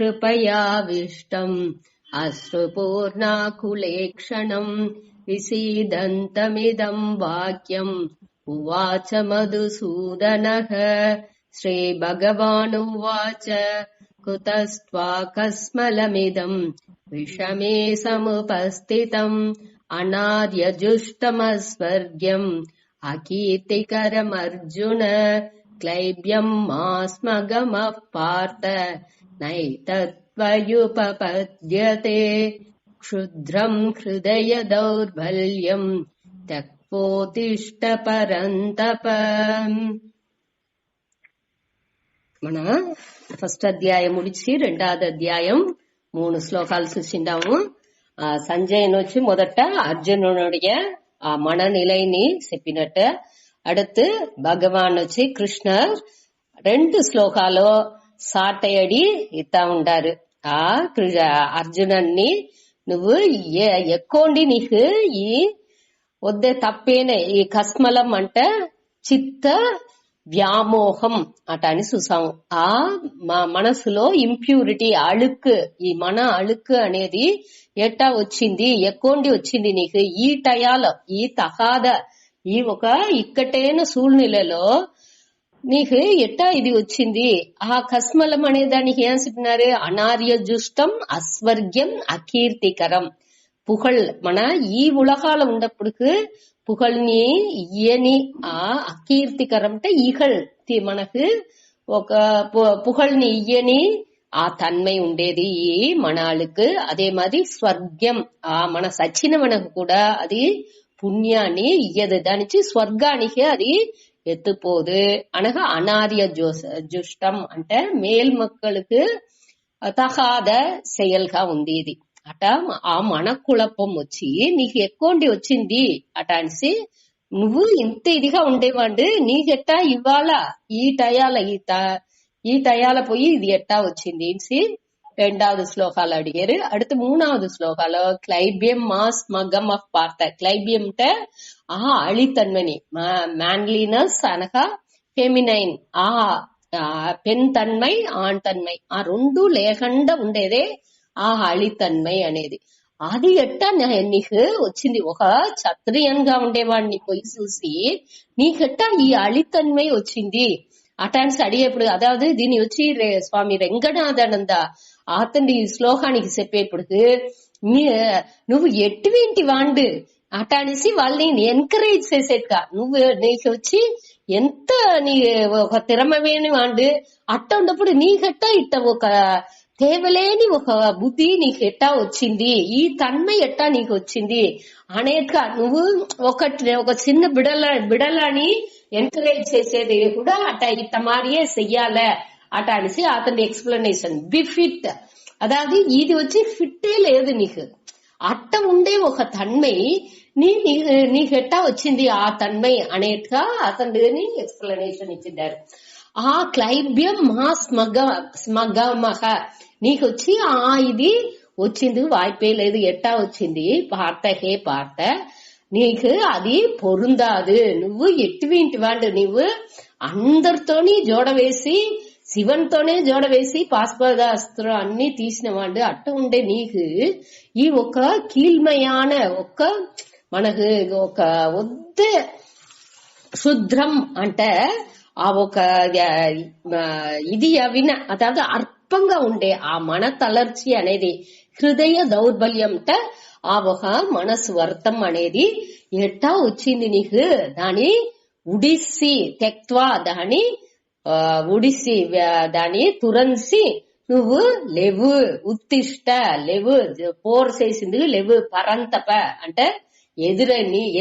कृपयाविष्टम् अश्रुपूर्णाकुलेक्षणम् विसीदन्तमिदम् वाक्यम् उवाच मधुसूदनः। श्रीभगवानुवाच कुतस्त्वाकस्मलमिदम् विषमे समुपस्थितम् अनार्यजुष्टमस्वर्ग्यम् अकीर्तिकरमर्जुन। क्लैब्यम् मास्मगमः पार्थ नैतत्त्वयुपपद्यते। क्षुद्रम् हृदय दौर्बल्यम् त्यक्त्वोत्तिष्ठ परन्तप. మన ఫస్ట్ అధ్యాయం ముడిచి రెండవది అధ్యాయం 3 శ్లోకాలు చూసిండాము. సంజయన్ వచ్చి మొదట అర్జునుడియ ఆ மனநிலைని చెప్పినట్టు, அடுத்து భగవాన్ వచ్చి కృష్ణర్ 2 శ్లోకాలు సాటయడి ఇస్తా ఉండారు. ఆ అర్జునన్ని నువ్వు ఎక్కువండి నీకు ఈ వద్దే తప్పేనే ఈ కస్మలం అంటే చిత్త వ్యామోహం అట అని చూసాము. ఆ మనసులో ఇంప్యూరిటీ అழுக்கு, ఈ మన అழுக்கு అనేది ఎట్టా వచ్చింది, ఎక్కువండి వచ్చింది నీకు ఈ టయాలో, ఈ తగాద ఈ ఒక ఇక్కటైన సూழ்நிలలో నీకు ఎట్టా ఇది వచ్చింది. ఆ కస్మలం అనే దానికి ఏం చెప్పినారు, అనార్య జుష్టం అస్వర్గ్యం అకీర్తికరం. புகழ் మన ఈ ఉలగాల ఉన్నప్పుడు புகழ்ని ఇయని ఆ అకీర్తికరం అంటే ఇగళ్ మనకు ఒక புகழ்ని ఇయ్యని ఆ తన్మై ఉండేది ఈ మనాళ్ళకు. అదే మాది స్వర్గం ఆ మన సచిన మనకు కూడా అది పుణ్యాన్ని ఇయ్యదు, దానికి స్వర్గానికి అది ఎత్తుపోదు అనగా అనార్య జుష్టం అంటే మేల్ మక్కలకు తగాద செயல்గా ఉంది ఇది అట. ఆ మన కుళపం వచ్చి నీకు ఎక్కువండి వచ్చింది అట అనేసి నువ్వు ఇంత ఇదిగా ఉండేవాడు, నీకెట్టా ఇవ్వాల ఈ టయాల ఈ టయాల పోయి ఇది ఎట్టా వచ్చింది అనేసి 2வது శ్లోకాలు అడిగారు. அடுத்து 3வது శ్లోకాలు క్లైబ్యం మాస్ మగం ఆఫ్ పార్త. క్లైబ్యం అంటే ఆ అళితన్మని, మ్యాన్లీనస్ అనగా ఫెమినైన్, ఆ పెన్ తన్మై ఆణ్ తన్మై ఆ రెండు లేకుండా ఉండేదే ఆ అళితన్మై అనేది. అది ఎట్టా నీకు వచ్చింది. ఒక క్షత్రియంగా ఉండేవాడిని పోయి చూసి నీకెట్టా ఈ అళితన్మై వచ్చింది అటాన్స్ అడిగేప్పుడు, అதாவது దీని వచ్చి స్వామి రంగనాథానంద అతని ఈ శ్లోకానికి చెప్పేప్పుడు నువ్వు ఎటువంటి వాండు అట అనేసి వాళ్ళని ఎంకరేజ్ చేసేట్టుగా, నువ్వు నీకు వచ్చి ఎంత నీ ఒక తిరమవేని వాండు అట్ట ఉన్నప్పుడు నీకెట్టా ఇట్ట ఒక తేవలేని ఒక బుద్ధి నీకు ఎట్టా వచ్చింది, ఈ తన్మై ఎట్టా నీకు వచ్చింది అనేక నువ్వు ఒక చిన్న బిడలని ఎంకరేజ్ చేసేది కూడా అట ఇట్ట మారియే చెయ్యాల అట అనేసి అతని ఎక్స్ప్లెనేషన్. బిఫిట్ అதாவது ఇది వచ్చి ఫిట్టే లేదు నీకు అట్ట ఉండే ఒక తన్మై నీకెట్టా వచ్చింది ఆ తన్మై అనేట్టుగా అతని ఎక్స్ప్లెనేషన్ ఇచ్చిండారు. ఆ క్లైబ్యం మా స్మగమహ నీకు వచ్చి ఆ ఇది వచ్చింది వాய்ப்பே లేదు ఎట్టా వచ్చింది పార్త హే పార్త నీకు అది పొరుందాదు. నువ్వు ఎటువంటి వాడు, నువ్వు అందరితోని జోడవేసి శివన్తోనే జోడవేసి పాస్పదాస్త్రం అన్ని తీసిన వాడు అట్ట ఉండే నీకు ఈ ఒక కీల్మయాన ఒక మనకు ఒక వద్ద శుద్రం అంటే ఆ ఒక ఇది అవిన అதாவது అర్పంగా ఉండే ఆ మన తలర్చి అనేది హృదయ దౌర్బల్యం అంటే ఆ ఒక మనసు వర్తం అనేది ఎట్టా వచ్చింది నీకు. దాని ఉడిసి తెక్వా దాని ఉడిసి దాని తురన్సి నువ్వు లేవు ఉత్తిష్ట లేవు పోర్ చేసింది లేవు పరంతప అంటే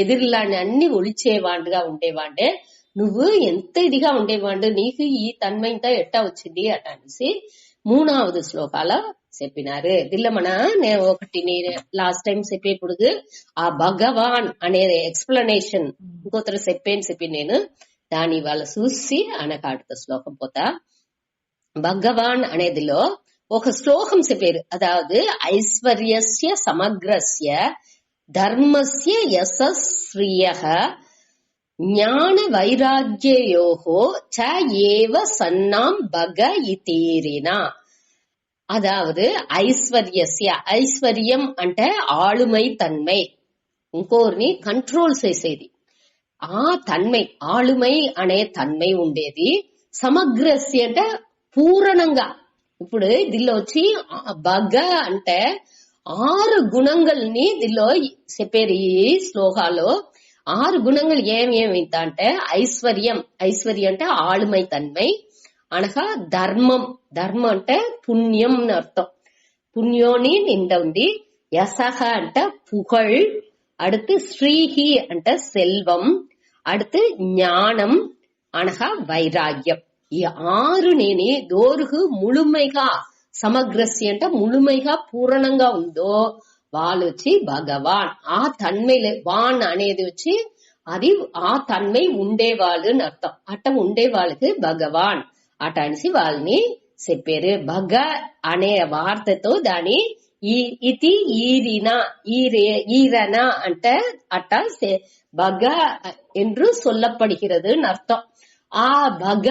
ఎదురులాని అన్ని ఒలిచేవాడుగా ఉండేవాడే నువ్వు ఎంత ఇదిగా ఉండేవాడు, నీకు ఈ తన్మయంతో ఎట్టా వచ్చింది అట అనేసి 3வது శ్లోకాల చెప్పినారు. దీనిలో నేను ఒకటి లాస్ట్ టైం చెప్పేప్పుడు ఆ భగవాన్ అనే ఎక్స్ప్లెనేషన్ ఇంకొకరు చెప్పి నేను దాని వాళ్ళ చూసి అనకాడుత శ్లోకం పోతా. భగవాన్ అనేదిలో ఒక శ్లోకం చెప్పారు, అదావదు ఐశ్వర్యస్య సమగ్రస్య ధర్మస్య యశస్శ్రియః జ్ఞాన వైరాగ్యయోః చ ఏవ సన్నాం భగ ఇతేరినా అదావదు ఐశ్వర్యస్య, ఐశ్వర్యం అంటే ఆளுமை తన్మై, ఇంకోరిని కంట్రోల్ చేసేది ఆ తన్మై, ఆளுமை అనే తన్మై ఉండేది. సమగ్రస్య అంటే పూరణంగా. ఇప్పుడు దీనిలో వచ్చి బగ అంటే 6 గుణంగల్ని దీనిలో చెప్పారు. ఈ శ్లోకాలో 6 గుణంగలు ఏమేమి అంటే ఐశ్వర్యం, ఐశ్వర్యం అంటే ఆளுமை తన్మై, అనగా ధర్మం, ధర్మం అంటే పుణ్యం అని అర్థం, పుణ్యోని నిండ ఉంది. యసహ అంటే పుగళ్, அடுத்து ஸ்ரீஹி అంటే செல்வம், அடுத்து ஞானம் అనగా వైరాగ్యం. ఈ 6 నేని దోరుగు ముழுமைగా సమగ్రస్య అంటే ముழுமைగా పూర్ణంగా ఉందో వాళ్ళు వచ్చి భగవాన్. ఆ తన్మైలే వాన్ అనేది వచ్చి అది ఆ తన్మై ఉండేవాళ్ళు అని అర్థం. అట్ట ఉండే వాళ్ళకి భగవాన్ అట అనేసి వాళ్ళని చెప్పారు. భగ అనే వార్తతో దాని ఇది ఈరిన ఈరన అంటే అట్ట భగ என்று சொல்லப்படுகிறது అర్థం. ఆ భగ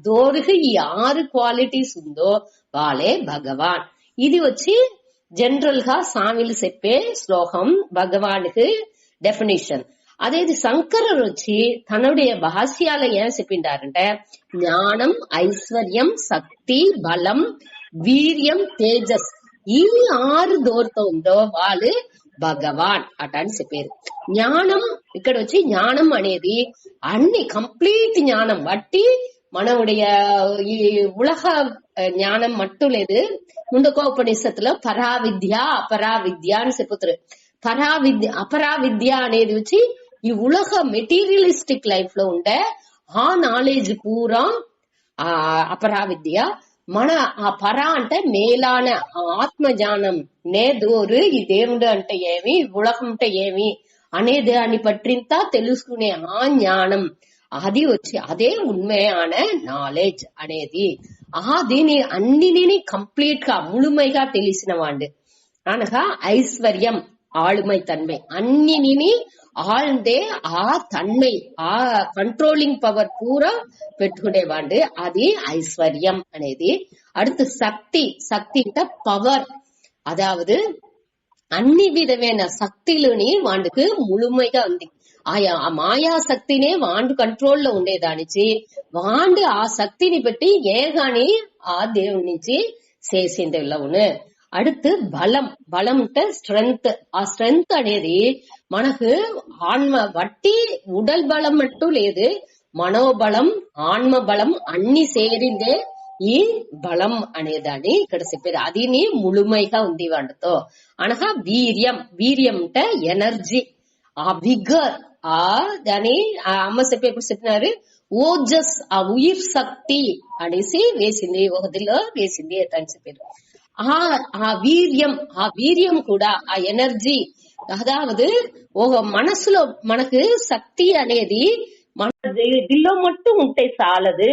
దోరుగు ఈ 6 క్వాలిటీస్ ఉందో వాళ్ళే భగవాన్. ఇది వచ్చి జనరల్ గా స్వామిలు చెప్పే శ్లోకం భగవానికి డెఫినేషన్. అదే శంకరర్ వచ్చి తనుடைய భాష్యాల ఏం చెప్పిండారంటే జ్ఞానం, ఐశ్వర్యం, శక్తి, బలం, వీర్యం, తేజస్ ఈ 6 దోరుతో ఉందో వాళ్ళు భగవాన్ అట అని చెప్పారు. జ్ఞానం ఇక్కడ వచ్చి జ్ఞానం అనేది అన్ని కంప్లీట్ జ్ఞానం బట్టి మనవుடைய ఈ ఉలహ జ్ఞానం మట్టు లేదు. ముందుకో ఉపనిషత్తులో పరావిద్య అపరావిద్య అని చెప్పుతారు. పరావిద్య అపరావిద్య అనేది వచ్చి ఈ ఉలహ మెటీరియలిస్టిక్ లైఫ్ లో ఉండే ఆ నాలెడ్జ్ పూరా ఆ అపరావిద్య. మన ఆ పర అంటే మేలాన ఆత్మజ్ఞానం నేదోరు ఈ దేవుడు అంటే ఏమి, ఉలహం అంటే ఏమి అనే దాన్ని పట్టింత తెలుసుకునే ఆ జ్ఞానం అది వచ్చి అదే ఉண்மையான నాలెడ్జ్ అనేది. దీని అన్నిని కంప్లీట్ గా ముழுமைగా తెలిసిన వాడు అనగా ఐశ్వర్యం ఆளுமை తన్మై, అన్నిని ఆళ్దే ఆ తన్మై ఆ కంట్రోలింగ్ పవర్ పూరా పెట్టుకునేవాడు అది ఐశ్వర్యం అనేది. அடுத்து சக்தி, சக்தி అంటే పవర్, అదావదు అన్ని విధమైన శక్తులని వాడికి ముழுமைగా ఉంది. ఆ మాయా శక్తినే వాండు కంట్రోల్ లో ఉండేదానిచి వాండు ఆ శక్తిని పెట్టి ఏగాని ఆ దేవుడి నుంచి చేసింది ఉను. அடுத்து బలం, బలం అంటే స్ట్రెంగ్త్. ఆ స్ట్రెంగ్త్ అనేది మనకు ఆత్మ వట్టి ఉడల్ బలం మట్టు లేదు, మనోబలం ఆత్మ బలం అన్ని సేరిందే ఈ బలం అనేదాన్ని ఇక్కడ చెప్పారు. అదిని ముழுமைగా ఉంది వాటితో. అనగా వీర్యం, వీర్యం అంటే ఎనర్జీ, ఆ విగర్ దాని అమ్మ చెప్పేప్పుడు చెప్పినారు ఓజస్ ఆ ఉయిర్ శక్తి అనేసి వేసింది, ఒకదిలో వేసింది అని చెప్పారు. ఆ వీర్యం, ఆ వీర్యం కూడా ఆ ఎనర్జీ, అదావదు ఒక మనసులో మనకు శక్తి అనేది మన దిల్లో మట్టు ఉంటే చాలదు.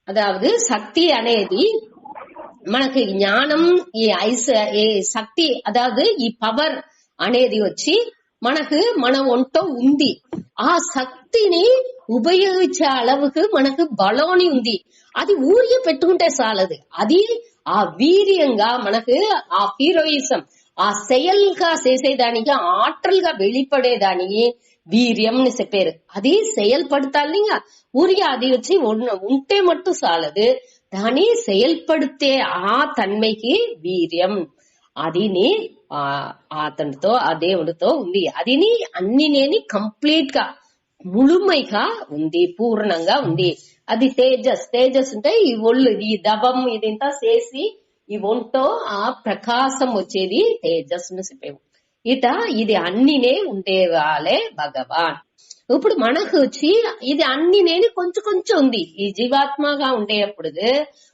అదావదు శక్తి అనేది మనకి జ్ఞానం ఈ శక్తి అదావదు ఈ పవర్ అనేది వచ్చి మనకు మన ఒంటో ఉంది. ఆ శక్తిని ఉపయోగించే అలవుకు మనకు బలోని ఉంది. అది ఊరికే పెట్టుకుంటే చాలదు. అది ఆ వీర్యంగా మనకు ఆ హీరోయిజం ఆ செயல்గా చేసేదానికి ఆటల్ గా வெளிப்பడేదానికి వీర్యం అని చెప్పారు. అది செயல்படுத்தாలి ఊరికే అది వచ్చి ఉంటే మట్టు చాలదు, దాన్ని செயல்படுతే ఆ తన్మైకి వీర్యం అదిని అతనితో ఆ దేవుడితో ఉంది. అదిని అన్నినేని కంప్లీట్ గా ముழுமைగా ఉంది, పూర్ణంగా ఉంది. అది తేజస్, తేజస్ అంటే ఈ ఒళ్ళు ఈ దవం ఇదంతా చేసి ఈ ఒంటో ఆ ప్రకాశం వచ్చేది తేజస్ ను చెప్పేవు. ఇది అన్నినే ఉండేవాళ్ళే భగవాన్. ఇప్పుడు మనకు వచ్చి ఇది అన్నినేని కొంచెం కొంచెం ఉంది. ఈ జీవాత్మగా ఉండేప్పుడు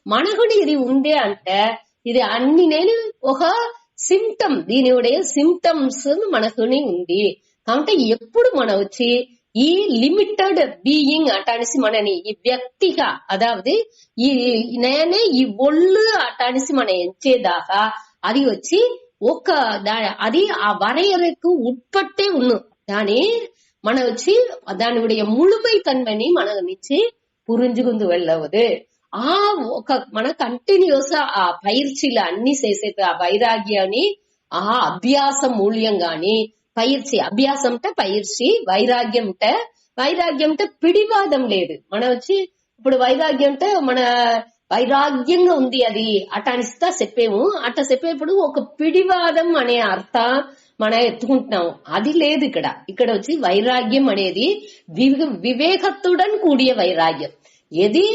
మనకు ఇది ఉండే అంటే ఇది అన్నినేని ఒక సిమ్టమ్, దీని సిమ్టమ్స్ మనకుని ఉంది. కాబట్టి ఎప్పుడు మనం వచ్చి ఈ లిమిటెడ్ బీయింగ్ అటానిసి మనని ఈ వ్యక్తిగా అదావదు ఈ నేనే ఈ ఒళ్ళు అటానిసి మన ఎంచేదాకా అది వచ్చి ఒక అది ఆ వரையறைக்கு ఉట్పట్టే ఉన్ను దాని మన వచ్చి దాని ముழுமை தன்மைని మన నుంచి புரிஞ்சுகுந்து వెళ్ళవదు. మన కంటిన్యూస్ ఆ పైర్చిలు అన్ని చేసే ఆ వైరాగ్యాన్ని అభ్యాసం మూల్యంగాని పైర్చి అభ్యాసం అంటే పైర్చి వైరాగ్యం అంటే పిడివాదం లేదు. మన వచ్చి ఇప్పుడు వైరాగ్యం అంటే మన వైరాగ్యంగా ఉంది అది అటానిస్తా చెప్పేము. అట్లా చెప్పేప్పుడు ఒక పిడివాదం అనే అర్థం మనం ఎత్తుకుంటున్నాం, అది లేదు ఇక్కడ. ఇక్కడ వచ్చి వైరాగ్యం అనేది వివేకத்துடன் கூடிய வைராகியம். எதி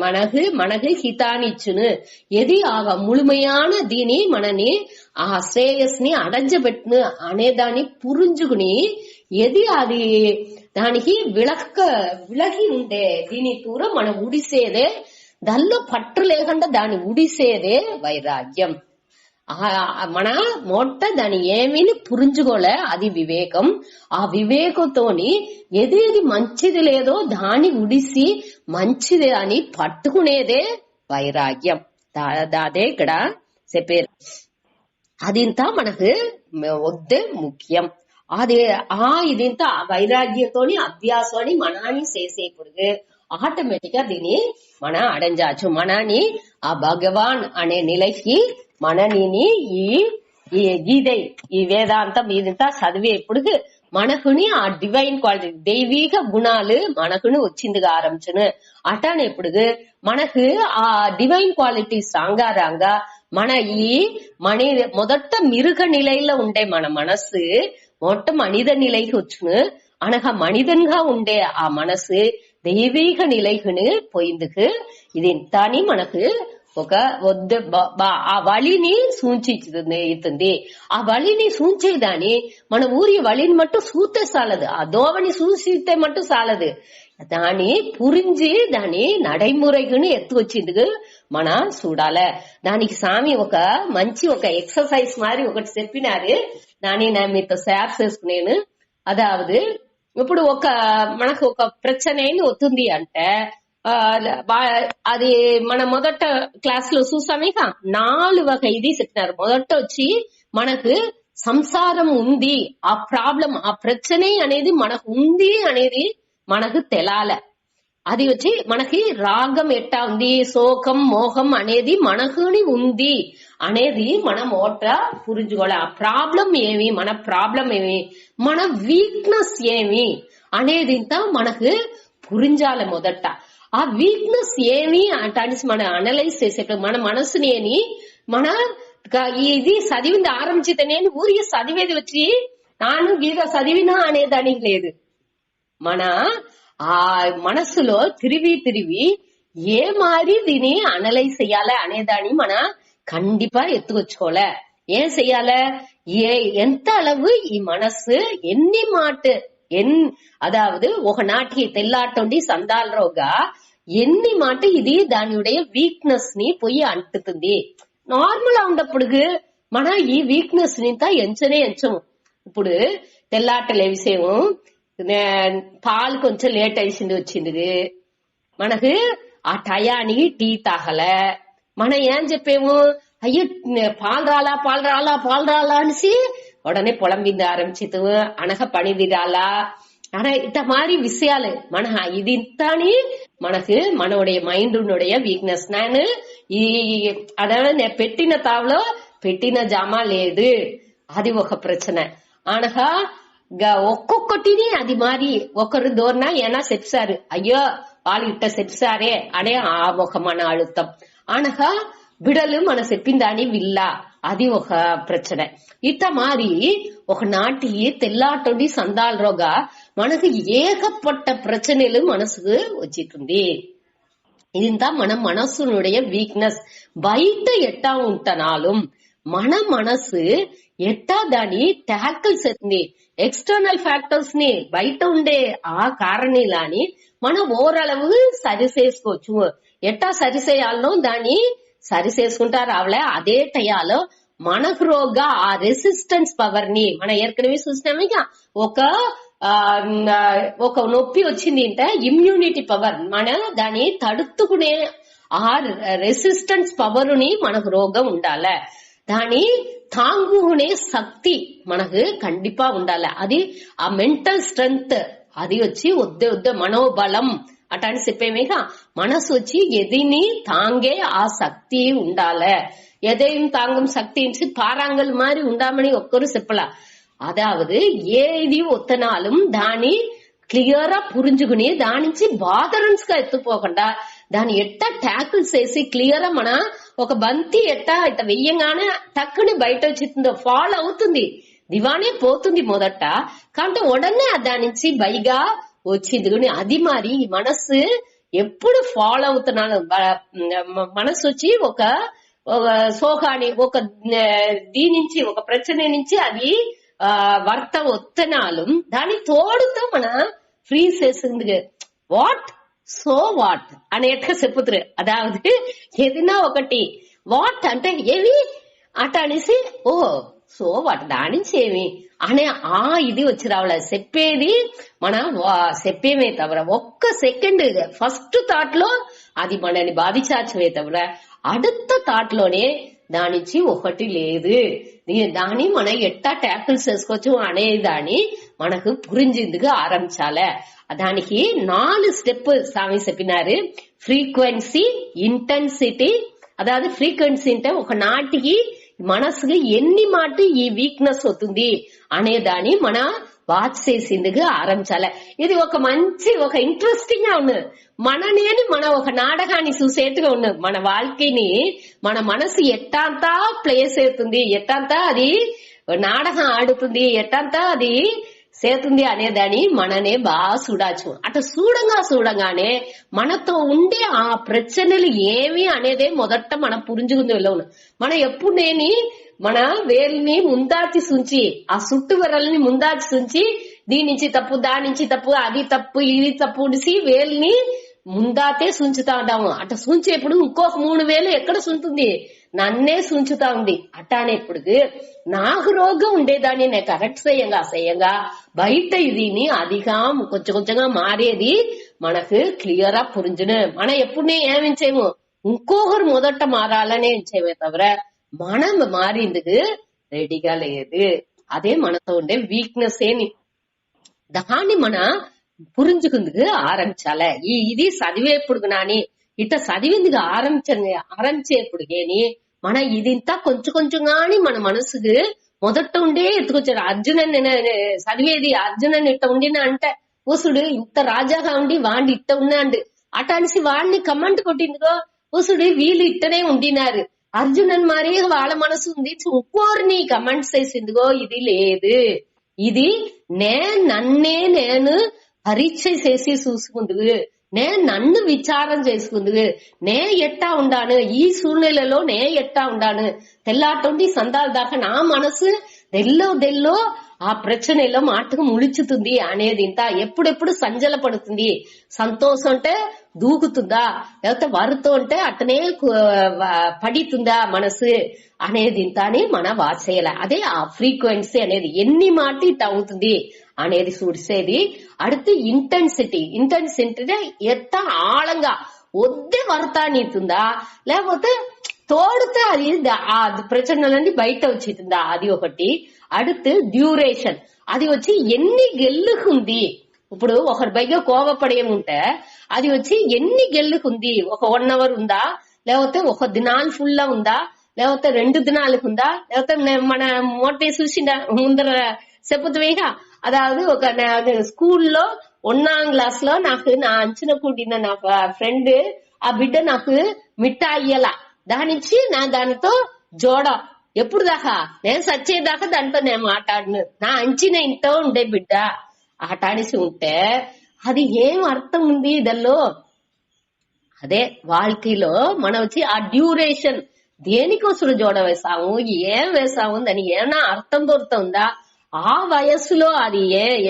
మనకు హితాన్నిచ్చును, ఎది ముழுமையான దీని మనని ఆ శ్రేయస్ని అడంజబెట్టును అనేదాన్ని పురుంజుకుని ఎది అది దానికి విలగి ఉండే దీని దూరం మనం ఉడిసేదే, దానిలో పట్టు లేకుండా దాన్ని ఉడిసేదే వైరాగ్యం. మన దాని ఏమీని పురించుకోలే, అది వివేకం. ఆ వివేకంతోని ఏది మంచిది లేదో దాన్ని ఉడిసి మంచిది అని పట్టుకునేదే వైరాగ్యం. అదే ఇక్కడ చెప్పారు. అదింత మనకు వద్దే ముఖ్యం. అది ఇదింత వైరాగ్యంతోని అభ్యాసాన్ని మనాన్ని చేసేప్పుడు ఆటోమేటిక్ గా దీన్ని మన అడంజాచ్చు. మనని ఆ భగవాన్ అనే నిలకి మనని ఈ గీதை ఈ వేదాంతం ఇదంతా చదివేప్పుడు మనకుని ఆ డివైన్ క్వాలిటీ దైవీక గుణాలు మనకుని వచ్చిందిగా ఆరంభించును. అటానేప్పుడు మనకు ఆ డివైన్ క్వాలిటీ సాంగారంగా మన మొదట మిరుగ నిలైలో ఉండే మన మనసు మనిத நிலைக்கு వచ్చును. అనగా మనిదన్గా ఉండే ఆ మనసు దైవీక నిలైకుని పోయిందుకు ఇది ఇంతని మనకు ఒక ఆ వలిని సూచిస్తుంది. ఆ వలిని సూచేదాని మన ఊరి వలిని మట్టు సూతే సాలదు, ఆ దోవని సూచితే మట్టు సాలదు, దాని పురించి దాని నడైముறைకుని ఎత్తుకొచ్చిందుకు మన చూడాలి. దానికి స్వామి ఒక మంచి ఒక ఎక్సర్సైజ్ మారి ఒకటి చెప్పినారు, దాన్ని నేను మీతో షేర్ చేసుకునేను. అదావదు ఇప్పుడు మనకు ఒక ప్రశ్న వస్తుంది అంటే అది మన మొదట క్లాస్ లో చూసామేక 4 ఇది చెప్పినారు. మొదట వచ్చి మనకు సంసారం ఉంది, ఆ ప్రాబ్లం ఆ ప్రశ్న అనేది మనకు ఉంది అనేది మనకు తెలాల. అది వచ్చి మనకి రాగం ఎట్టా ఉంది, శోకం మోహం అనేది మనకుని ఉంది అనేది మనం పురించుకోవాలి. ఆ ప్రాబ్లం ఏమి, మన ప్రాబ్లం ఏమి, మన వీక్నెస్ ఏమి అనేది ఇంత మనకు పురించాలి. మొదట ఆ వీక్నెస్ ఏమి అంటే మనం అనలైజ్ చేసేటప్పుడు మన మనసుని మన ఇది చదివింది ఆరంభించితే నేను ఊరికి చదివేది వచ్చి నాను గీత చదివినా అనేదానికి లేదు. మన ఆ మనస్సులో తిరిగి ఏ మారి దీన్ని అనలైజ్ చెయ్యాలి అనేదాన్ని మన కండిపా ఎత్తుకొచ్చుకోలే. ఏం చెయ్యాలి, ఎంత அளவு ఈ మనస్సు ఎన్ని మాట అదావదు ఒక నాటికి తెల్లాటండి సందాలరోగా ఎన్ని మాట ఇది దానియుடைய వీక్నెస్ ని పోయి అంటుతుంది. నార్మల్ ఉన్నప్పుడు మన ఈ వీక్నెస్ ని ఎంచము. ఇప్పుడు తెల్లాటలే విషయం పాలు కొంచెం లేట్ అయింది వచ్చింది, మనకు ఆ టయానికి టీ తాగలే, మనం ఏం చెప్పేము, అయ్యో పాలు రాలా అనేసి ఉడనే పొలం మీద ఆరంభించు అనక పని దిరాలా అన ఇట మారి విషయాలు మన ఇది ఇంతని మనకు మనోடைய మైండ్నుடைய వీక్నెస్. నేను అదే పెట్టిన తావులో పెట్టిన జామా లేదు, అది ఒక ప్రశ్న. అనగా ఒక్కొక్కటిని అది మారి ఒకరు దోర్నా ఏనా చెప్సారు, అయ్యో వాళ్ళు ఇట్ట చెప్సారే అనే ఆ ఒక మన అழுத்தம். అనగా బిడలు మన చెప్పిన దాని విల్లా, అది ఒక ప్రశ్న. ఇట్ట మారి ఒక నాటి తెల్లాటొడి సందాలరోగా మనకు ఏకపట్ట ప్రశ్నలు మనసుకు వచ్చింది. ఇదంతా మన మనస్సునుடைய వీక్నెస్. బయట ఎట్టా ఉంటనాலும் మన మనసు ఎట్టా దాన్ని ట్యాకిల్ చేస్తుంది. ఎక్స్టర్నల్ ఫ్యాక్టర్స్ ని బయట ఉండే ఆ కారణాలని మనం ఓరళవు సరి చేసుకోవచ్చు. ఎట్టా సరి చేయాలనో దాన్ని సరి చేసుకుంటా రావలే. అదే టయాలో మనకు రోగా ఆ రెసిస్టెన్స్ పవర్ ని మనం ఏర్కనవే చూసినామే. ఒక నొప్పి వచ్చింది అంటే ఇమ్యూనిటీ పవర్ మన దాన్ని తడుతుకునే ఆ రెసిస్టెన్స్ పవర్ ని మనకు రోగం ఉండాలి. దాని తాంగుకునే శక్తి మనకు కండిపా ఉండాలి. అది ఆ మెంటల్ స్ట్రెంగ్త్ అది వచ్చి వద్దే మనోబలం అటాని చెప్పేమేగా మనసు వచ్చి ఎదిని తాంగే ఆ శక్తి ఉండాలి. எதையும் தாங்கும் சக்தி பாறாங்கல் மாதிரி உண்டாமணி ஒக்கரு செப்பலா. அதாவது ఏది ఒత్తనాலும் దాని క్లియర్ గా పురించుకుని దాని నుంచి బాదరన్స్ గా ఎత్తుపోకుండా దాన్ని ఎట్టా ట్యాకిల్ చేసి క్లియర్ గా మన ఒక బంతి ఎట్టా ఇట్ట వెయ్యంగానే టక్కుని బయట వచ్చిందో ఫాల్ అవుతుంది, దివానే పోతుంది మొదట. కాబట్టి ఉడనే దాని నుంచి బైగా వచ్చింది. అది మరి ఈ మనసు ఎప్పుడు ఫాల్ అవుతున్నాను, మనసు వచ్చి ఒక సోహాని ఒక దీని నుంచి ఒక ప్రచన నుంచి అది వర్త ఒత్తనాலும் దాని తోడుతో మన ఫ్రీ చేసింది. వాట్ సో వాట్ అనేట్గా చెప్పుతురు. అదావది ఏదైనా ఒకటి వాట్ అంటే ఏవి అట అనేసి ఓ సో వాట్ దాని నుంచి ఏమి అనే ఇది వచ్చి రావాలి. చెప్పేది మన చెప్పేమే తవర ఒక్క సెకండ్ ఫస్ట్ థాట్ లో అది మనని బాధించవే తవర அடுத்த థాట్ లోనే దానించి ఒకటి లేదు. దాన్ని మనం ఎట్టా ట్యాకిల్ చేసుకోవచ్చు అనేదాన్ని మనకు పురించేందుకు ఆరంభించాలి. దానికి 4 స్టెప్ స్వామి చెప్పినారు. Frequency, intensity. అதாவது ఫ్రీక్వెన్సీ అంటే ఒక నాటికి మనసుకి ఎన్ని మాట ఈ వీక్నెస్ అవుతుంది అనేదాన్ని మన వాచ్ చేసేందుకు ఆరంభించాలి. ఇది ఒక మంచి ఒక ఇంట్రెస్టింగ్ గా ఉన్నది. మననేని మన ఒక నాటకాన్ని చూసేట్టుగా ఉన్నది. మన వాళ్ళకిని మన మనసు ఎట్టంతా ప్లేస్ అవుతుంది, ఎట్టంతా అది నాటకం ఆడుతుంది, ఎట్టంతా అది చేతుంది అనేదాన్ని మననే బాగా చూడచ్చు. అటు చూడంగానే మనతో ఉండే ఆ ప్రచనలు ఏమి అనేదే మొదట మనం పురించుకుంది వెళ్ళవును. మనం ఎప్పుడు మన వేలిని ముందాచి సుంచి ఆ సుట్టు విరల్ని ముందాచి సుంచి దీని నుంచి తప్పు దాని నుంచి తప్పు అది తప్పు ఇది తప్పు ఉడిసి వేలిని ముందాతే సుంచుతా ఉంటాము. అట సుంచేప్పుడు ఇంకొక 3 వేలు ఎక్కడ సుంటుంది, నన్నే సుంచుతా ఉంది. అట్టానేప్పుడు నాకు రోగం ఉండేదాన్ని నేను కరెక్ట్ చేయంగా బయట ఇదిని అదిగా కొంచెంగా మారేది మనకు క్లియర్ గా పురించును. మనం ఎప్పుడు ఏమించేము ఇంకొకరు మొదట మారాలనే చేయమే తవర మనం మారేందుకు రెడీగా లేదు. అదే మనతో ఉండే వీక్నెస్ ఏని దాన్ని మన పురించుకుందుకు ఆరంభించాలి. ఇది చదివేప్పుడు నాని ఇట చదివిందుకు ఆరంభించేప్పుడు గాని మన ఇదింతా కొంచెం గాని మన మనసుకు మొదట ఉండే ఎత్తుకొచ్చారు. అర్జునన్ చదివేది అర్జునన్ ఇట్ట ఉండినా అంటే ఊసుడు ఇంత రాజాగా ఉండి వాడిని ఇట్ట ఉన్నాండు అట అనేసి వాడిని కమెంట్ కొట్టిందిగో ఊసుడు వీళ్ళు ఇట్టనే ఉండినారు. అర్జునన్ మరి వాళ్ళ మనసు ఉంది ఇంకోరిని కమెంట్స్ చేసిందిగో ఇది లేదు. ఇది నేను పరీక్ష చేసి చూసుకుందుకు, నన్ను విచారం చేసుకుందుకు, నే ఎట్టా ఉండాను ఈ సూర్యులలో నే ఎట్టా ఉండాను తెల్లాటుండి సందాల దాకా నా మనసు దెల్లో ఆ ప్రచనలో మాటకు ముడుచుతుంది అనేది ఇంత ఎప్పుడెప్పుడు సంజల పడుతుంది. సంతోషం అంటే దూకుతుందా లేకపోతే వరుతో అంటే అట్టనే పడితుందా మనసు అనేది ఇంత అని మన వాచేయాలి. అదే ఆ ఫ్రీక్వెన్సీ అనేది ఎన్ని మాట ఇట్ట అవుతుంది అనేది చూసేది. அடுத்து ఇంటెన్సిటీ ఎత్త ఆళంగా వద్దే వరతా నీతుందా లేకపోతే తోడితే అది ఆ ప్రచనలన్నీ బయట వచ్చేతుందా అది ఒకటి. அடுத்து డ్యూరేషన్ అది వచ్చి ఎన్ని గెల్లుకుంది. ఇప్పుడు ఒకరి పైగా కోపపడేముంటే అది వచ్చి ఎన్ని గెల్లుకుంది, ఒక 1 hour ఉందా లేకపోతే ఒక దినాలు ఫుల్ ఉందా లేకపోతే 2 దినాలకు ఉందా లేకపోతే మన మోటే చూసిన ముందర చెప్పుతువేగా. అదాவது ఒక స్కూల్లో 1వ క్లాస్ లో నాకు నా అంచన కూడిన నా ఫ్రెండ్ ఆ బిడ్డ నాకు మిఠాయి ఇయ్యాల దానిచ్చి నా దానితో జోడ ఎప్పుడు దాకా నేను సచ్చేదాకా దాంతో నేను మాట్లాడను నా అంచిన ఇంట్లో ఉండే బిడ్డ ఆటాడిసి ఉంటే అది ఏం అర్థం ఉంది ఇదల్లో. అదే వాళ్ళకిలో మనం వచ్చి ఆ డ్యూరేషన్ దేనికోసం జోడ వేసాము ఏం వేసాము దాని ఏమైనా అర్థం దొరుకుతుందా ఆ వయస్సులో అది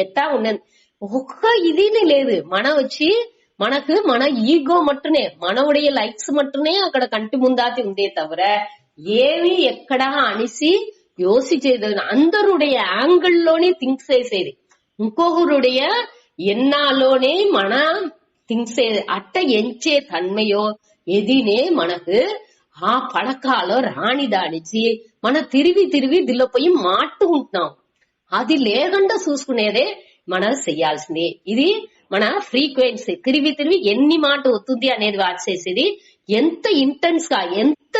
ఎట్టా ఉన్నది ఒక్క ఇదినే లేదు. మనం వచ్చి మనకు మన ఈగో మట్టునే మనవుடைய లైక్స్ మట్టునే అక్కడ కంటి ముందాతి ఉందే తవర ఏమి ఎక్కడా అనిసి యోసిచేది అందరుடைய యాంగిల్లోనే థింక్స్ చేసేది ఇంకొకరుடைய ఎన్నాలోనే మన థింక్స్ అట్ట ఎంచే తన్మయో ఎదినే మనకు ఆ పడకాలో రాణి దానిచి మన తిరిగి దిల్లో పోయి మాట్టుకుంటున్నాం. అది లేకుండా చూసుకునేదే మనం చెయ్యాల్సింది. ఇది మన ఫ్రీక్వెన్సీ తిరిగి తిరిగి ఎన్ని మాట వస్తుంది అనేది వాచ్ చేసేది, ఎంత ఇంటెన్స్ గా ఎంత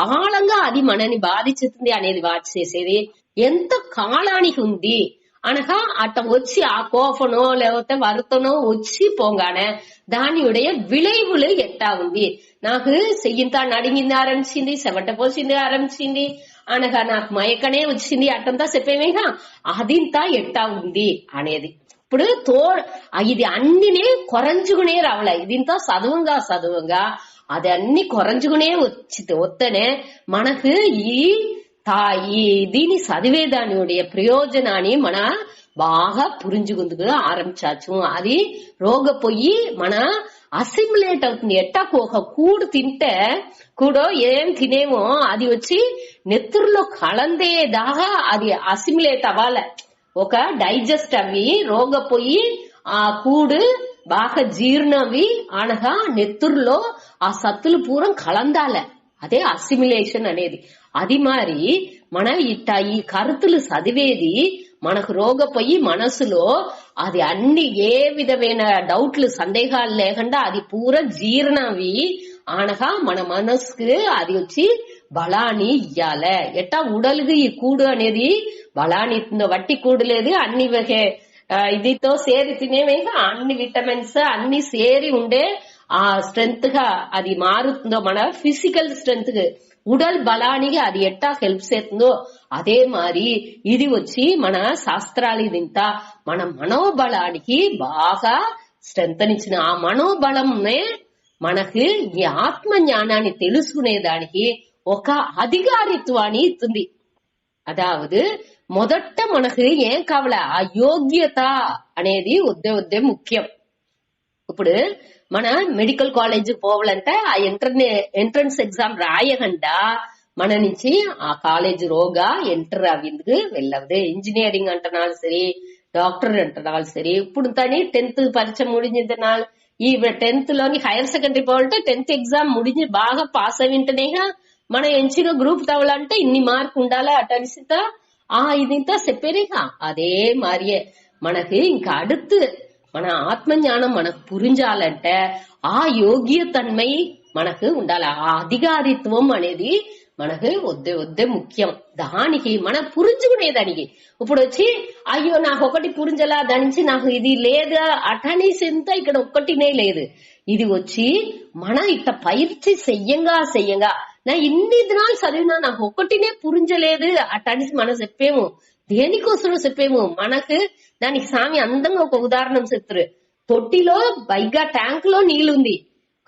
ఆళంగా అది మనని బాధించుతుంది అనేది వాచ్ చేసేది, ఎంత కాలానికి ఉంది అనగా అట్ట వచ్చి ఆ కోపనో లేకపోతే వరతనో వచ్చి పోగానే దానియుடைய విளைவுలు ఎట్టా ఉంది. నాకు చెయ్యింతా నడిగింది ఆరంభించింది, చెమట పోసింది ఆరంభించింది అనగా నాకు మయకనే వచ్చింది అట్టంతా చెప్పేమేగా అదింతా ఎట్టా ఉంది అనేది. ఇప్పుడు ఇది అన్నినే కొరంచుకునే రావలే, ఇదింతా చదువుగా అది అన్ని కొరంచుకునే వస్తేనే మనకు ఈ దీని చదివేదాని ప్రయోజనాన్ని మన బాగా పురించుకుందుకు ఆరంభించచ్చు. అది రోగ పొయ్యి మన అసిమ్యులేట్ అవుతుంది. ఎట్టా ఒక కూడు తింటే కూడో ఏం తినేమో అది వచ్చి నెత్తురులో కలందే దాకా అది అసిమ్యులేట్ అవ్వాలి, ఒక డైజెస్ట్ అవి రోగ పొయ్యి ఆ కూడు బాగా జీర్ణవి అనగా నెత్తురులో ఆ సత్తులు పూరం కలందాలే, అదే అసిమిలేషన్ అనేది. అది మరి మన ఇట్ట ఈ కరుతులు చదివేది మనకు రోగపోయి మనసులో అది అన్ని ఏ విధమైన డౌట్లు సందేహాలు లేకుండా అది పూర జీర్ణవి అనగా మన మనసుకు అది వచ్చి బలాన్ని ఇయ్యాలే. ఎట్టా ఉడలుగు ఈ కూడు అనేది బలాన్ని ఇస్తుందో వట్టి కూడు లేదు, అన్ని ఇదితో సేరి తినేవేగా అన్ని విటమిన్స్ అన్ని సేరి ఉండే ఆ స్ట్రెంత్ గా అది మారుతుందో మన ఫిజికల్ స్ట్రెంత్ ఉడల్ బలానికి అది ఎట్టా హెల్ప్ చేస్తుందో అదే మరి ఇది వచ్చి మన శాస్త్రాలు ఇదింతా మన మనోబలానికి బాగా స్ట్రెంత్ ఇచ్చిన ఆ మనోబలంనే మనకి ఈ ఆత్మ జ్ఞానాన్ని తెలుసుకునేదానికి ఒక అధికారిత్వాన్ని ఇస్తుంది. అదావదు మొదట మనకు ఏం కావాలా ఆ యోగ్యత అనేది వద్దే ముఖ్యం. ఇప్పుడు మన మెడికల్ కాలేజ్ పోవాలంటే ఆ ఎంట్రన్స్ ఎగ్జామ్ రాయకుండా మన నుంచి ఆ కాలేజ్ రోగా ఎంటర్ అవ్వేందుకు వెళ్ళవదు. ఇంజనీరింగ్ అంటున్నాడు సరే, డాక్టర్ అంటున్నాడు సరే, ఇప్పుడు తని 10th పరిచయం ముడించినాడు, ఈ 10th లోని హైయర్ సెకండరీ పోవాలంటే 10th ఎగ్జామ్ ముడించి బాగా పాస్ అయింటనేగా మన ఎంచిన గ్రూప్ తవ్వాలంటే ఇన్ని మార్క్ ఉండాలా అటనిసిత ఇదింతా చెప్పేరేగా. అదే మారియే మనకి ఇంకా అడుతు మన ఆత్మ జ్ఞానం మనకు పురించాలంటే ఆ యోగ్యతన్మై మనకు ఉండాలి, ఆ అధికారిత్వం అనేది మనకు వద్దే ముఖ్యం. దానికి మనం పురించుకునేదానికి ఇప్పుడు వచ్చి అయ్యో నాకు ఒకటి పురించలా దాని నుంచి నాకు ఇది లేదా అటనీసెంత ఇక్కడ ఒక్కటినే లేదు, ఇది వచ్చి మన ఇట్ట పైర్చి చెయ్యంగా నా ఇన్ని దినాలు చదివినా నాకు ఒక్కటినే పురించలేదు అటనిసి మనం చెప్పేము. దేనికోసం చెప్పేము మనకు దానికి స్వామి అందంగా ఒక ఉదాహరణ చెప్తారు. తొట్టిలో పైగా ట్యాంక్ లో నీళ్లుంది,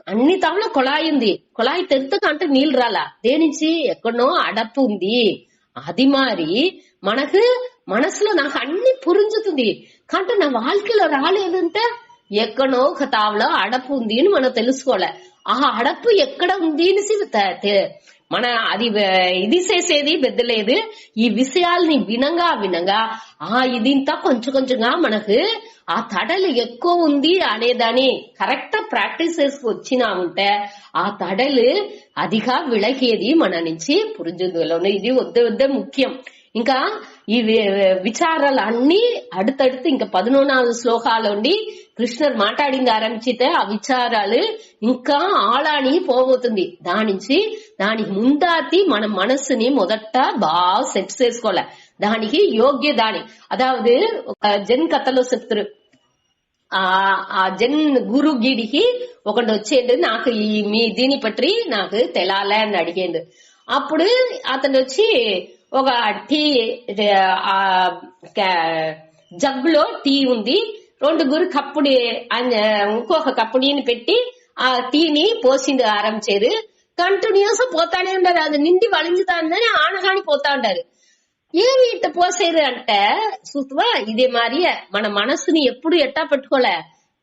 అన్ని తావులో కొళాయి ఉంది, కొళాయి తెరుతకంటే నీళ్లు రాలా, దేనించి ఎక్కడో అడప్పు ఉంది. అది మరి మనకు మనసులో నాకు అన్ని పురించుతుంది కానీ నా వాళ్ళకిలో రాలేదంటే ఎక్కడో ఒక తావులో అడప్పు ఉంది అని మనం తెలుసుకోలే. ఆ అడప్పు ఎక్కడ ఉంది అని మన అది ఇది చేసేది బెద్దలేదు. ఈ విషయాల్ని వినంగా ఇదింతా కొంచెంగా మనకు ఆ తడలు ఎక్కువ ఉంది అనేదాన్ని కరెక్ట్ ప్రాక్టీస్ చేసుకు వచ్చినా ఉంటే ఆ తడలు అదిగా విళకేది మన నుంచి పురుజులోనే. ఇది వద్దే ముఖ్యం. ఇంకా ఈ విచారాలు అన్ని అడుతడుతు ఇంకా 11వ శ్లోకాలోండి కృష్ణర్ మాట్లాడింది ఆరంభించితే ఆ విచారాలు ఇంకా ఆళాని పోబోతుంది. దానికి ముందాతి మన మనస్సుని మొదట బాగా సెట్ చేసుకోవాలి. దానికి యోగ్య దాని అదావదు జన్ కథలో చెప్తారు. ఆ జన్ గురు గీడికి ఒకటి వచ్చేది నాకు మీ దీని పట్టి నాకు తెలాలే అని అడిగేది. అప్పుడు అతను వచ్చి ఒక టీ జగ్గులో టీ ఉంది, 2 గురు కప్పుడి ఇంకొక కప్పుడిని పెట్టి ఆ టీని పోసింది ఆరంభించేది. కంటిన్యూస్ పోతానే ఉండదు, అది నిండి వలించుతాందని ఆనగాని పోతా ఉంటారు. ఏమి ఇట్ట పోసేది అంటే చూస్తువా ఇదే మరి మన మనస్సుని ఎప్పుడు ఎట్టా పెట్టుకోలే,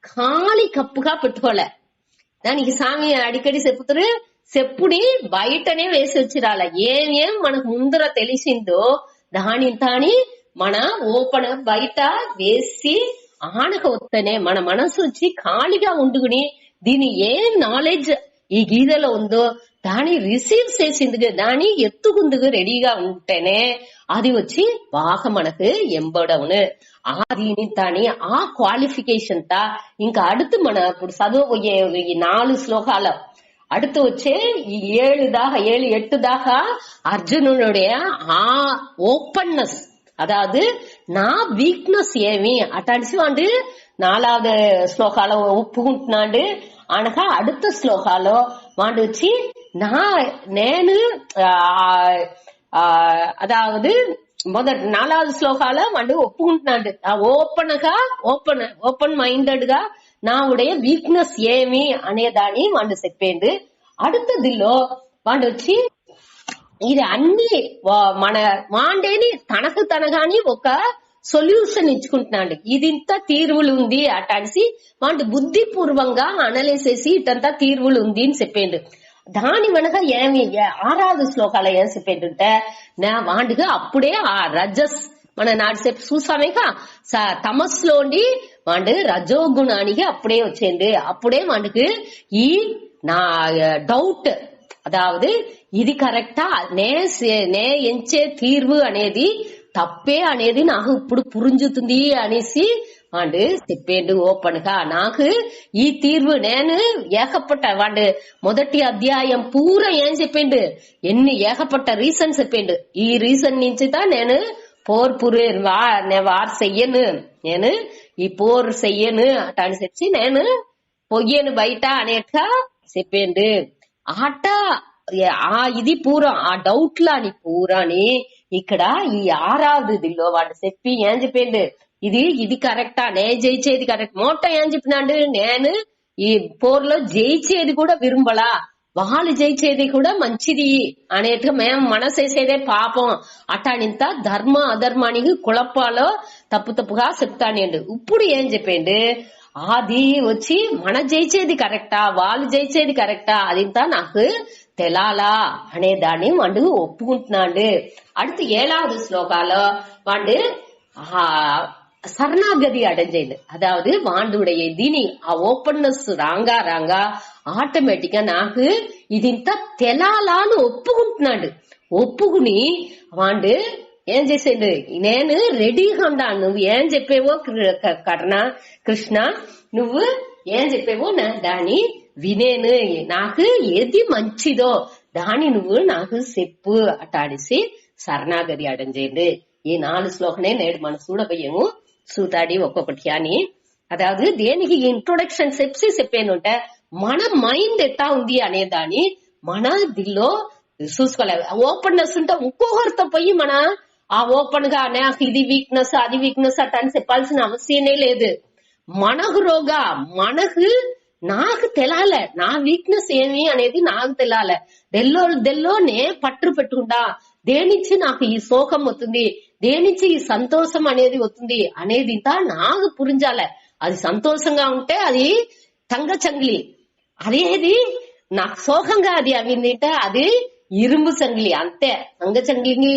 ఖాళీ కప్పుగా పెట్టుకోలే. దానికి స్వామి అడికడి చెప్పుతారు, చెప్పుడి బయటనే వేసి వచ్చి రాల. ఏం మనకు ముందర తెలిసిందో దాని మన ఓపెన్ బయట వేసి ఆనక వస్తేనే మన మనసు వచ్చి ఖాళీగా ఉండుకుని దీని ఏం నాలెడ్జ్ ఈ గీతలో ఉందో దాని రిసీవ్ చేసిందుకు దాని ఎత్తుకుందుకు రెడీగా ఉంటేనే అది వచ్చి బాగా మనకు ఎంబడవును. దీని దాని ఆ క్వాలిఫికేషన్ తా ఇంకా அடுத்து మన ఇప్పుడు చదువుపోయే ఈ 4 శ్లోకాలు அடுத்து వచ్చే ఈ 7 8 దాకా அர்ஜுனனுடைய ஓப்பன்னஸ், அதாவது நான் வீக்னஸ் ఏమి అటాంటి వాడు 4வது శ్లోకాలో ఒప్పుకుంటున్నాడు అనగా அடுத்த శ్లోకాలో వాడు వచ్చి నేను அதாவது మొదటి 4வது శ్లోకాలో వాడు ఒప్పుకుంటున్నాడు ఓపెన్ మైండెడ్ గా నావుடைய వీక్నెస్ ఏమి అనేదాన్ని వాడు చెప్పేండు. அடுத்தదిలో వాడు వచ్చి ఇది అన్ని మన వాండేని తనకు తనగాని ఒక సొల్యూషన్ ఇచ్చుకుంటున్నాడు. ఇదింత తీర్వులు ఉంది అటాసి వాడు బుద్ధిపూర్వంగా అనలైజ్ చేసి ఇటంతా తీర్వులు ఉంది అని చెప్పేండు. దాని వెనక ఏమి 6வது శ్లోకాలు ఏం చెప్పేంటుంటే వాడికి అప్పుడే ఆ రజస్ మన నాటి సేపు చూసామేక తమస్లోండి వాడు రజోగుణానికి అప్పుడే వచ్చేండు. అప్పుడే వాడికి ఈ నా డౌట్, అదావదు ఇది కరెక్టా నే ఎంచే తీర్వు అనేది తప్పే అనేది నాకు ఇప్పుడు పురుంజుతుంది అనేసి వాడు చెప్పేండు ఓపెన్ గా. నాకు ఈ తీర్వు నేను ఏకపట్ట వాడు మొదటి అధ్యాయం పూరా ఏం చెప్పేండు, ఎన్ని ఏకపట్ట రీజన్ చెప్పేండు. ఈ రీజన్ నుంచి నేను పోర్ వార్ చెయ్యను, నేను ఈ పోర్ చెయ్యను అటాని చెప్పి నేను పొయ్యను బయట అనేట్టుగా చెప్పేండు. ఆట ఇది పూరా ఆ డౌట్ లాని పూరాని ఇక్కడ ఈ 6వదిలో వాడు చెప్పి ఏం చెప్పేండు, ఇది కరెక్టా నే జయించేది కరెక్ట్. మోట ఏం చెప్పినాడు, నేను ఈ పోర్లో జయించేది కూడా విరుంబలా, వాళ్ళు జయించేది కూడా మంచిది అనేట్టుగా మేము మనసేసేదే పాపం అటానింత ధర్మ అధర్మానికి కుళప్పాలో తప్పుగా చెప్తానండు. ఇప్పుడు ఏం చెప్పేండు, అది వచ్చి మన జయించేది కరెక్టా వాళ్ళు జయించేది కరెక్టా అదింతా నాకు తెలాలా అనేదాన్ని వాడు ఒప్పుకుంటున్నాడు. அடுத்து 7வது శ్లోకాలో వాడు சரணாகதி அடைஞ்சது, அதாவது வாண்டுடைய దీని ఆ ఓపెన్నెస్ రాంగా ఆటోమేటిక్ గా నాకు ఇదింత తెలాలని ఒప్పుకుంటున్నాడు. ఒప్పుకుని వాడు ఏం చేసేది, నేను రెడీగా ఉన్నాను, నువ్వు ఏం చెప్పేవో కృష్ణ నువ్వు ఏం చెప్పేవో దాన్ని వినేను, నాకు ఏది మంచిదో దాని నువ్వు నాకు చెప్పు అటాడిసి శరణాగతి అடைஞ்சேంடு. ఈ 4 శ్లోకనే నేడు మనం చూడబోయేము చూతాడి ఒక్కొక్కటి అని. అదాவது దేనికి ఇంట్రొడక్షన్ చెప్పేనుంటే మన మైండ్ ఎట్టా ఉంది అనేదాన్ని మన దిల్లో చూసుకోలేదు. ఓపెన్నెస్ ఉంటే ఒక్కొక్కరితో పోయి మన ఆ ఓపెన్ గా నాకు ఇది వీక్నెస్ అది వీక్నెస్ అట్ట అని చెప్పాల్సిన అవసరమే లేదు. మనకు రోగా నాకు తెలాలే నా వీక్నెస్ ఏమి అనేది నాకు తెలాలే. దెల్లోనే పట్టు పెట్టుకుంటా దేనించి నాకు ఈ శోకం వస్తుంది, దేనించి ఈ సంతోషం అనేది వస్తుంది అనేది ఇంత నాకు పురించాలే. అది సంతోషంగా ఉంటే అది తంగ చంగిలి, అదేది నాకు శోకంగా అది అవిందింటే అది ఇరుంబు చంగిలి, అంతే. తంగ చంగిలి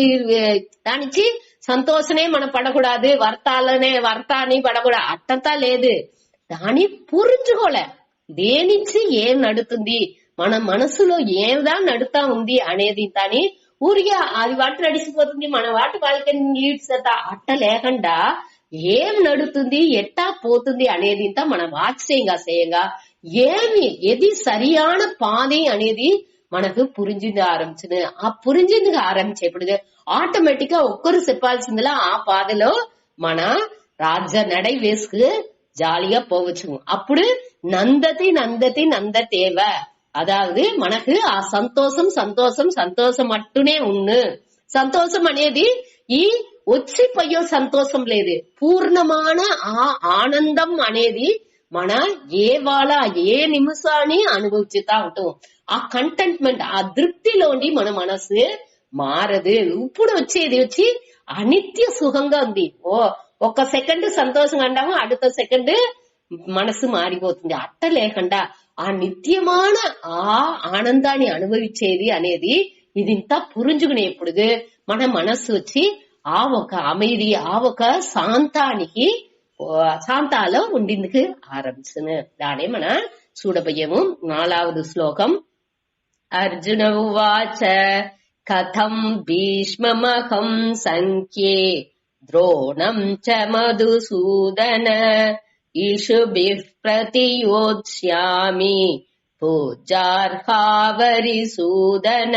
దానికి సంతోషమే మనం పడకూడదు, వర్తాని పడకూడదు అట్టంతా లేదు. దాన్ని పూరించుకోలే దేనించి ఏం నడుతుంది మన మనసులో ఏదా నడుతా ఉంది అనేది దాని ఊరిగా అది వాటి నడిచిపోతుంది, మన వాళ్ళకి లీడ్స్ అట్ట లేకుండా ఏం నడుతుంది ఎట్టా పోతుంది అనేది మనం ఆశ్చర్యంగా చేయంగా ఏది సరియాన పాది అనేది మనకు పురింజింది ఆరంభించింది. ఆ పురింజింది ఆరంభించేప్పుడు ఆటోమేటిక్ గా ఒక్కరు చెప్పాల్సిందిలా ఆ పాదలో మన రాజ్య నడై వేసుకు జాలిగా పోవచ్చు. అప్పుడు నందతేవ, అదాவது మనకు ఆ సంతోషం మట్టునే ఉన్ను. సంతోషం అనేది ఈ వచ్చిపోయే సంతోషం లేదు, పూర్ణமான ఆ ఆనందం అనేది మన ఏ నిమిషాన్ని అనుభవించుతా ఉంటాం. ఆ కంటెంట్మెంట్ ఆ తృప్తిలోని మన మనసు మారదు. ఇప్పుడు వచ్చి అనిత్య సుఖంగా ఉంది. ఒక్క సెకండ్ సంతోషంగా అంటాము, அடுத்த సెకండ్ మనసు మారిపోతుంది. అట్ట లేకుండా ఆ నిత్యமான ఆ ఆనందాన్ని అనుభవించేది అనేది ఇదింత పురించుకునేప్పుడు మన మనస్సు వచ్చి ఆ ఒక அமைதி ఆ ఒక శాంతాలో ఉండిందుకు ఆరంభించును. దానే మన చూడబోయేము 4வது శ్లోకం. అర్జున ఉవాచ కథం భీష్మమహం సంఖ్యే ద్రోణం చ మధుసూదన ఈషుభిః ప్రతియోత్స్యామి పూజార్హావరిసూదన.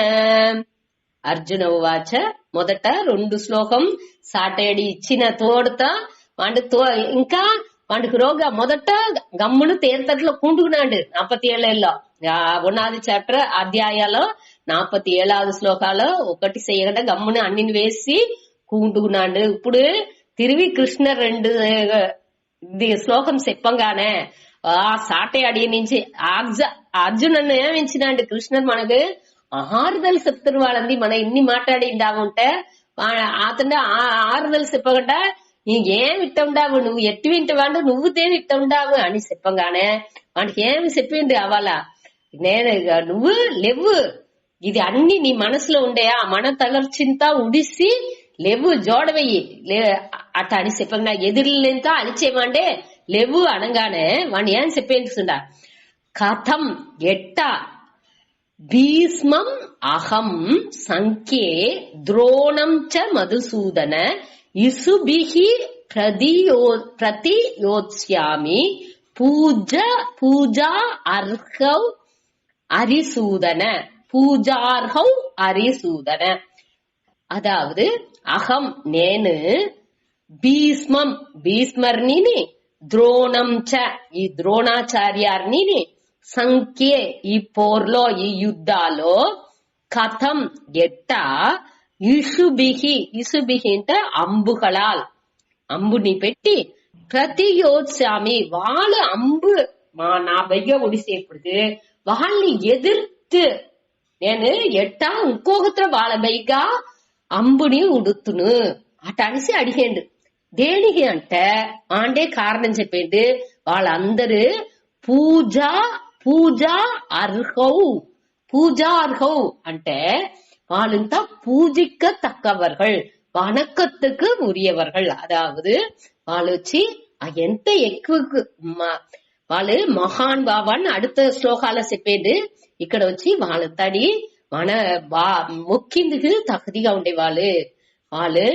అర్జున ఉవాచ మొదట 2 శ్లోకం సాటేడి ఇచ్చిన తోడుతో ఇంకా వాడికి రోగ మొదట గమ్మును తీర్థట్లో కూంటుకున్నాడు 47 1வது చాప్టర్ అధ్యాయాలో 47வது శ్లోకాలు ఒకటి చేయకుండా గమ్మును అన్నిని వేసి కూంటుకున్నాడు. ఇప్పుడు తిరిగి కృష్ణ 2 శ్లోకం చెప్పంగానే ఆ సాటే అడిగి నుంచి అర్జునన్ను ఏమించినాడు కృష్ణుడు మనకు ఆరుదలు చెప్తారు వాళ్ళంది మనం ఇన్ని మాట్లాడిందాముంటే అతను ఆరుదలు చెప్పకుండా నీకేం ఇట్ట ఉండావు నువ్వు ఎట్టి వింటవాడు నువ్వుదేమి ఇట్ట ఉండావు అని చెప్పంగానే వాడికి ఏమి చెప్పింది అవాళ నేను నువ్వు లేవు ఇది అన్ని నీ మనసులో ఉండే ఆ మన తలర్చింతా ఉడిసి లేవు జోడవయ్యి అట్ట అని చెప్పంగా ఎదురులేంతా అలిచేమండే లేవు అనగానే వాడిని ఏం చెప్పేస్తుండా కథం ఎట్ట భీష్మం అహం సంఖ్యే ద్రోణం చ మధుసూదన ఇసుభిః ప్రతియోత్స్యామి పూజా అర్హౌ அரிசூதன பூஜார்ஹௌ அரிசூதன. அதாவது அகம் நேனு భీష్మం భీష్మర్ని ద్రోణం చ ఈ ద్రోణాచార్యార్ని సంఖ్యే ఈ పోర్లో ఈ యుద్ధాలో కథం ఎట్ట ఇషుభిహి అంటే అంబుగళాల్ అంబుని పెట్టి ప్రతియోత్సామి వాళ్ళు అంబు నా బయ్య ఒడిసేప్పుడు వాళ్ళని ఎదిర్తు నేను ఎట్టా ఇంకొకరు వాళ్ళ బైగా అంబుని ఉడుతును అట అనిసి అడిగాడు. దేనికి అంటే ఆండే కారణం చెప్పిండు వాళ్ళందరూ పూజా అర్హౌ అంటే వాళ్ళంతా పూజిக்க தக்கவர்கள் வணக்கத்துக்கு உரியவர்கள். அதாவது వాళ్ళు వచ్చి ఎంత ఎక్కువ వాళ్ళు మహాన్ బాబాన్ని அடுத்த శ్లోకాల చెప్పేది ఇక్కడ వచ్చి వాళ్ళ తడి మన మొక్కిందుకు తక్కువగా ఉండేవాళ్ళు. వాళ్ళు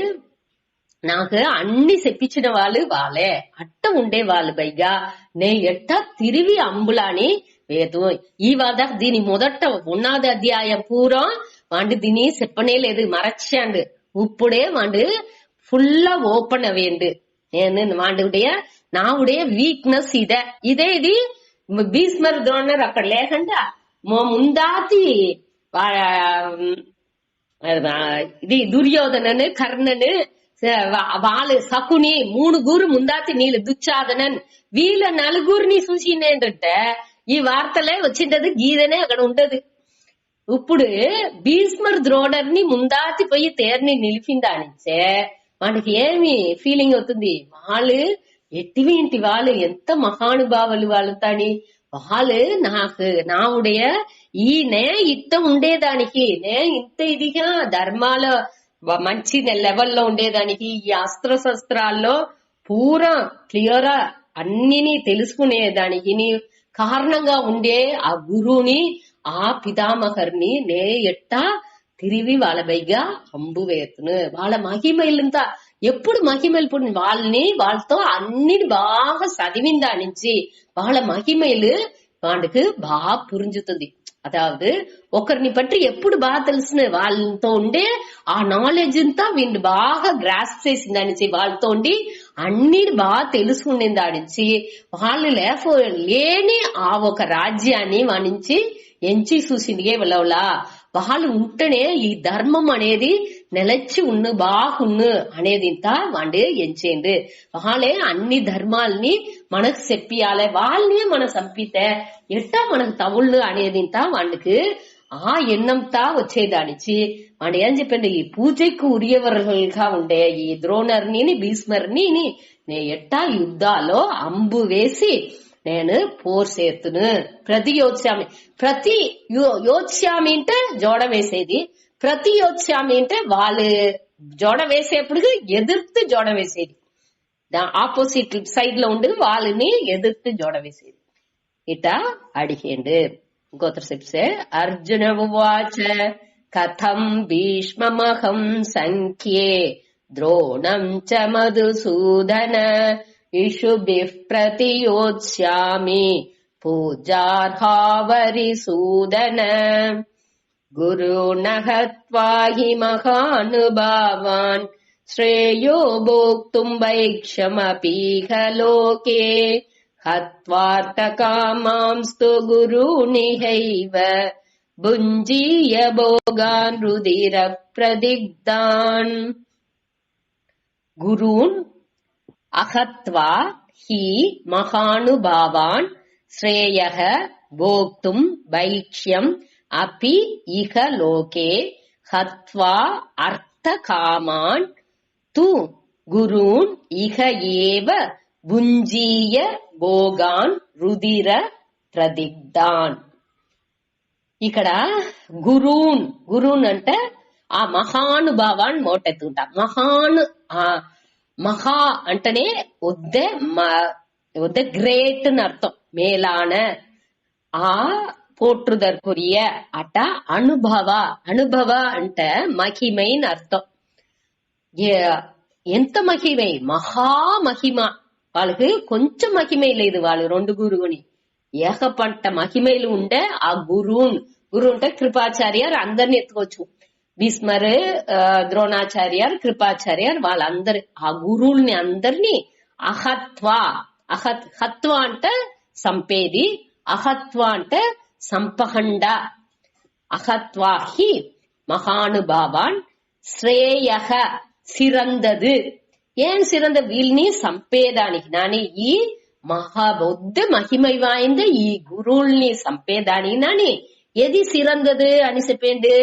నాకు అన్ని చెప్పించిన వాళ్ళు వాళ్ళే అట్ట ఉండేవాళ్ళు. పైగా నే ఎట్ట తిరిగి అంబులాని వేదు ఈ వాద దీని మొదట 1வது అధ్యాయం పూరం వాడు దీని చెప్పనే లేదు మరచాండు. ఇప్పుడే వాడు ఫుల్ ఓపెన్ అవేండు. నేను వాడుடைய నావుடைய వీక్నెస్ ఇదే ఇది భీష్మర్ ద్రోణర్ అక్కడ లేకుండా ముందాతి ఇది దుర్యోధనను కర్ణను వాళ్ళు సకుని 3 ముందాతి నీళ్ళు దుచ్చాదనన్ వీళ్ళ 4 చూసిందేంటంటే ఈ వార్తలే వచ్చింటది గీదనే అక్కడ ఉంటది. ఇప్పుడు భీష్మర్ ద్రోణర్ని ముందాతి పోయి తేర్ని నిలిపిందానిచ్చే మనకి ఏమి ఫీలింగ్ అవుతుంది వాళ్ళు ఎట్టివింటి వాళ్ళు ఎంత మహానుభావులు వాళ్ళు తాని వాళ్ళు నాకు నావుடைய ఈ నే ఇట్ట ఉండేదానికి నే ఇంత ఇదిగా ధర్మాల మంచి లెవెల్లో ఉండేదానికి ఈ అస్త్ర శస్త్రాల్లో పూరా క్లియర్ అన్నిని తెలుసుకునేదానికి కారణంగా ఉండే ఆ గురువుని ఆ పితామహర్ని నే ఎట్టా తిరిగి వాళ్ళ పైగా అంబు వేతును వాళ్ళ మహిమలంతా ఎప్పుడు మహిమలు వాళ్ళని వాళ్ళతో అన్నిటి బాగా చదివిందా నుంచి వాళ్ళ మహిమలు వాళ్ళకి బాగా పురించుతుంది. అదావదు ఒకరిని బట్టి ఎప్పుడు బాగా తెలిసిన వాళ్ళతో ఉండే ఆ నాలెడ్జ్ అంతా వీళ్ళు బాగా గ్రాస్ చేసిందానించి వాళ్ళతో ఉండి అన్నిటి బాగా తెలుసుకునేదానించి వాళ్ళు లేని ఆ ఒక రాజ్యాన్ని వాణించి ఎంచి చూసిందిగే వెళ్ళవలా వాళ్ళు ఉంటేనే ఈ ధర్మం అనేది నిలచి బాగున్ను అనేది ఇంత వాడు ఎంచేయండి. వాళ్ళే అన్ని ధర్మాలని మనకు చెప్పియాలి వాళ్ళనే మనం చంపితే ఎట్టా మనకు తవుళ్ళు అనేది ఇంత వాడికి ఆ ఎన్నంతా వచ్చేదానిచి వాడు ఏం చెప్పిండు ఈ పూజకు ఉరియవర్గా ఉండే ఈ ద్రోణర్ని భీష్మర్ని నే ఎట్టా యుద్ధాలో అంబు వేసి నేను పోర్ చేతును ప్రతి యోత్స్యామి అంటే జోడ వేసేది ప్రతి యోత్స్యామి అంటే వాళ్ళు జోడ వేసేప్పుడు ఎదుర్తు జోడ వేసేది ఆపోజిట్ సైడ్ లో ఉండి వాళ్ళని ఎదుర్తు జోడ వేసేది ఇట అడిగేండు. ఇంకోతర చెప్తే అర్జున ఉవాచ కథం భీష్మమహం సంఖ్యే ద్రోణం చ మధుసూదన ఇషుభిః ప్రతియోత్స్యామి పూజార్హావరిసూదన గురుణ హత్వా హి మహానుభావాన్ శ్రేయో భోక్తుం వైక్షమపీహ లోకే హత్వార్థకామాంస్తు గురూనిహైవ భుంజీయ భోగాన్ రుధిర ప్రదిగ్ధాన్. గురూన్ అహత్వా హి మహానుభావాన్ శ్రేయః భోక్తుం వైక్ష్యం అపి ఇహ లోకే హత్వా అర్థకామాన్ తు గురూన్ ఇహ ఏవ భుంజీయ భోగాన్ రుధిర ప్రదిగ్ధాన్. ఇక్కడ గురూన్ అంటే ఆ మహానుభావాన్ మోటెత్తుకుంటా. மகா అంటనే ஒத்த கிரேட்னு அர்த்தம், மேலான, ஆ போற்றுதற்குரிய அட்ட அனுபவ అంట మహిమైன்னு అర్థం. ఎంత మహిమై, మహా మహిమ. వాళ్ళకి కొంచెం మహిమ లేదు, వాళ్ళు రెండు గురువుని ఏకపంట మహిమలు ఉండే ఆ గురు అంటే కృపాచార్యార్ అందరిని ఎత్తుకోవచ్చు. భీష్మర్, ద్రోణాచార్యార్, కృపాచార్యార్ వాళ్ళందరి ఆ గురువుల్ని అందరినీ హత్వ అంటే సంపేది, అహత్వ అంటే సంపహండ. అహత్వా హి మహానుభావాన్ శ్రేయ సిరందదు. ஏன் சிறந்த வீழ்னி சம்பேதானிக்கு நானே ఈ మహాబౌద్ధ మహిమై వాయింద ఈ గురువుల్ని సంపేదాని నాని ఎది సిరందదు అని చెప్పండి.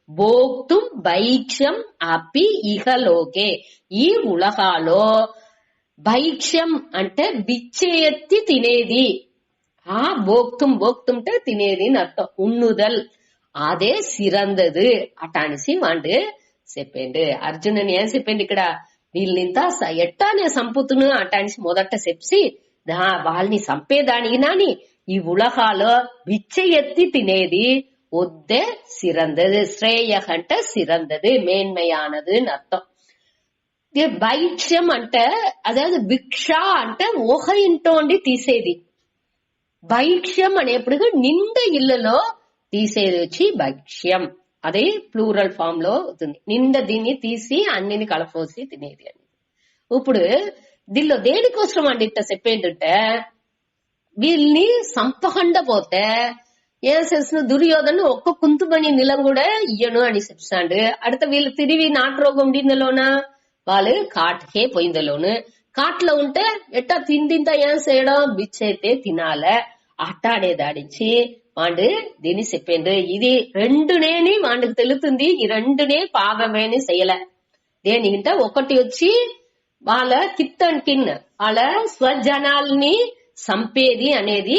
భోక్తుం భైక్ష్యం అపి ఇహలోకే. ఈ ఉలహాలో భైక్ష్యం అంటే బిచ్చేయెత్తి తినేది. ఆ భోక్తుంటే తినేది అని అర్థం, ఉన్నుదల్. అదే సిరందదు అటానిసి వాండు చెప్పండి. అర్జునుని ఏం చెప్పింది ఇక్కడ, వీళ్ళనింత ఎట్టా నేను సంపుతును అటానిసి మొదట చెప్పి వాళ్ళని సంపేదానికి నాని ఈ ఉలహాలో బిచ్చ ఎత్తి తినేది ఒద్దే సిరందదు. శ్రేయ అంటే సిరందదు, మేన్మయానదు అని అర్థం. భైక్ష్యం అంటే అதாவது భిక్ష అంటే ఒక ఇంటోండి తీసేది. భైక్ష్యం అనేప్పుడు నిండా ఇళ్లలో తీసేది వచ్చి భక్ష్యం. అదే ప్లూరల్ ఫామ్ లో అవుతుంది. నిండా దీన్ని తీసి అన్నిని కలపోసి తినేది అని. ఇప్పుడు దీనిలో దేనికోసం అండి ఇట్లా చెప్పేందుంటే, వీళ్ళని సంపహండ పోతే ఏం చేసిన దుర్యోధను ఒక్క కుంతుమణి నిలం కూడా ఇయ్యను అని చెప్తాడు. అడత వీళ్ళు తిరిగి నాటురోగం ఉండిందలోన వాళ్ళు కాటుకే పోయిందలోను. కాట్లో ఉంటే ఎట్టా తిండింత ఏం చేయడం, బిచ్చైతే తినాలే అట్టాడే దాడించి వాడు దీన్ని చెప్పిండు. ఇది రెండునేని వాడికి తెలుస్తుంది, ఈ రెండునే పాపమేని చెయ్యలే. దేనికంటే ఒకటి వచ్చి వాళ్ళ కిత్తన్కిన్ వాళ్ళ స్వజనాల్ని సంపేది అనేది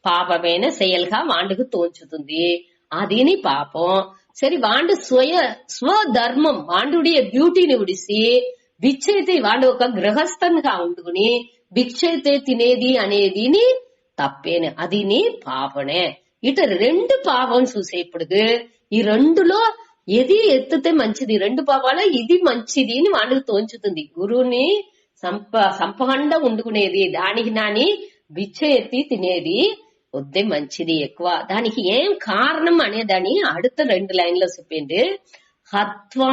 పాపమైన செயல்గా వాండుకు తోచుతుంది. అదిని పాపం. సరే వాండు స్వధర్మం వాండుడియ డ్యూటీని విడిసి బిచ్చైతే వాడు ఒక గృహస్థంగా ఉండుకుని బిచ్చైతే తినేది అనేదిని తప్పేనే, అదిని పాపనే. ఇట రెండు పాపం చూసే ఇప్పుడు ఈ రెండులో ఏది ఎత్తితే మంచిది, రెండు పాపాల ఇది మంచిది అని వాడికి తోంచుతుంది. గురువుని సంపహండ ఉండుకునేది, దానికి నాని బిచ్చ ఎత్తి తినేది వద్దే మంచిది ఎక్కువ. దానికి ఏం కారణం అనేదాన్ని அடுத்த రెండు లైన్లో చెప్పింది. హత్వా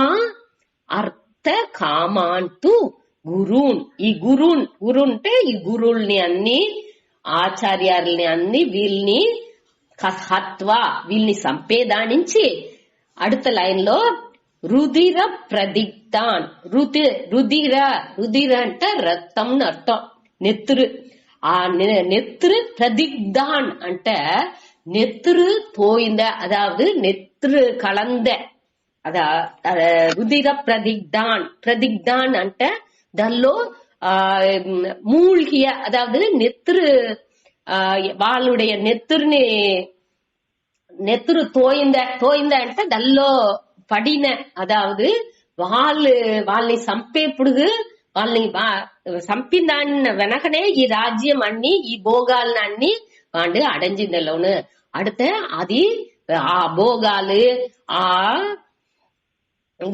అర్థ కామాంతు గురూన్. ఈ గురు అంటే ఈ గురువుల్ని అన్ని ఆచార్యాలని అన్ని వీళ్ళని హత్వా వీళ్ళని సంపేదానించి அடுத்த లైన్ లో రుధిర ప్రదిగ్ధాన్. రుధిర అంటే రక్తం అర్థం, నెత్తురు. ఆ నెత్తురు ప్రదిగ్ధాన్ అంటే నెత్తురు తోయింద, అதாவது నెత్తురు కలంద. అదా రుధిర ప్రదిగ్ధాన్ అంటే దానిలో மூழ்கிய, அதாவது நெத்துரு వాళ్ళుடைய నెత్తురు తోయింద అంటే దల్లో పడిన, అదావదు వాళ్ళని సంపేప్పుడు వాళ్ళని సంపిన దాని వెనకనే ఈ రాజ్యం అన్ని ఈ భోగాలని అన్ని వాడు అడంజిందలోను. அடுத்த అది భోగాలు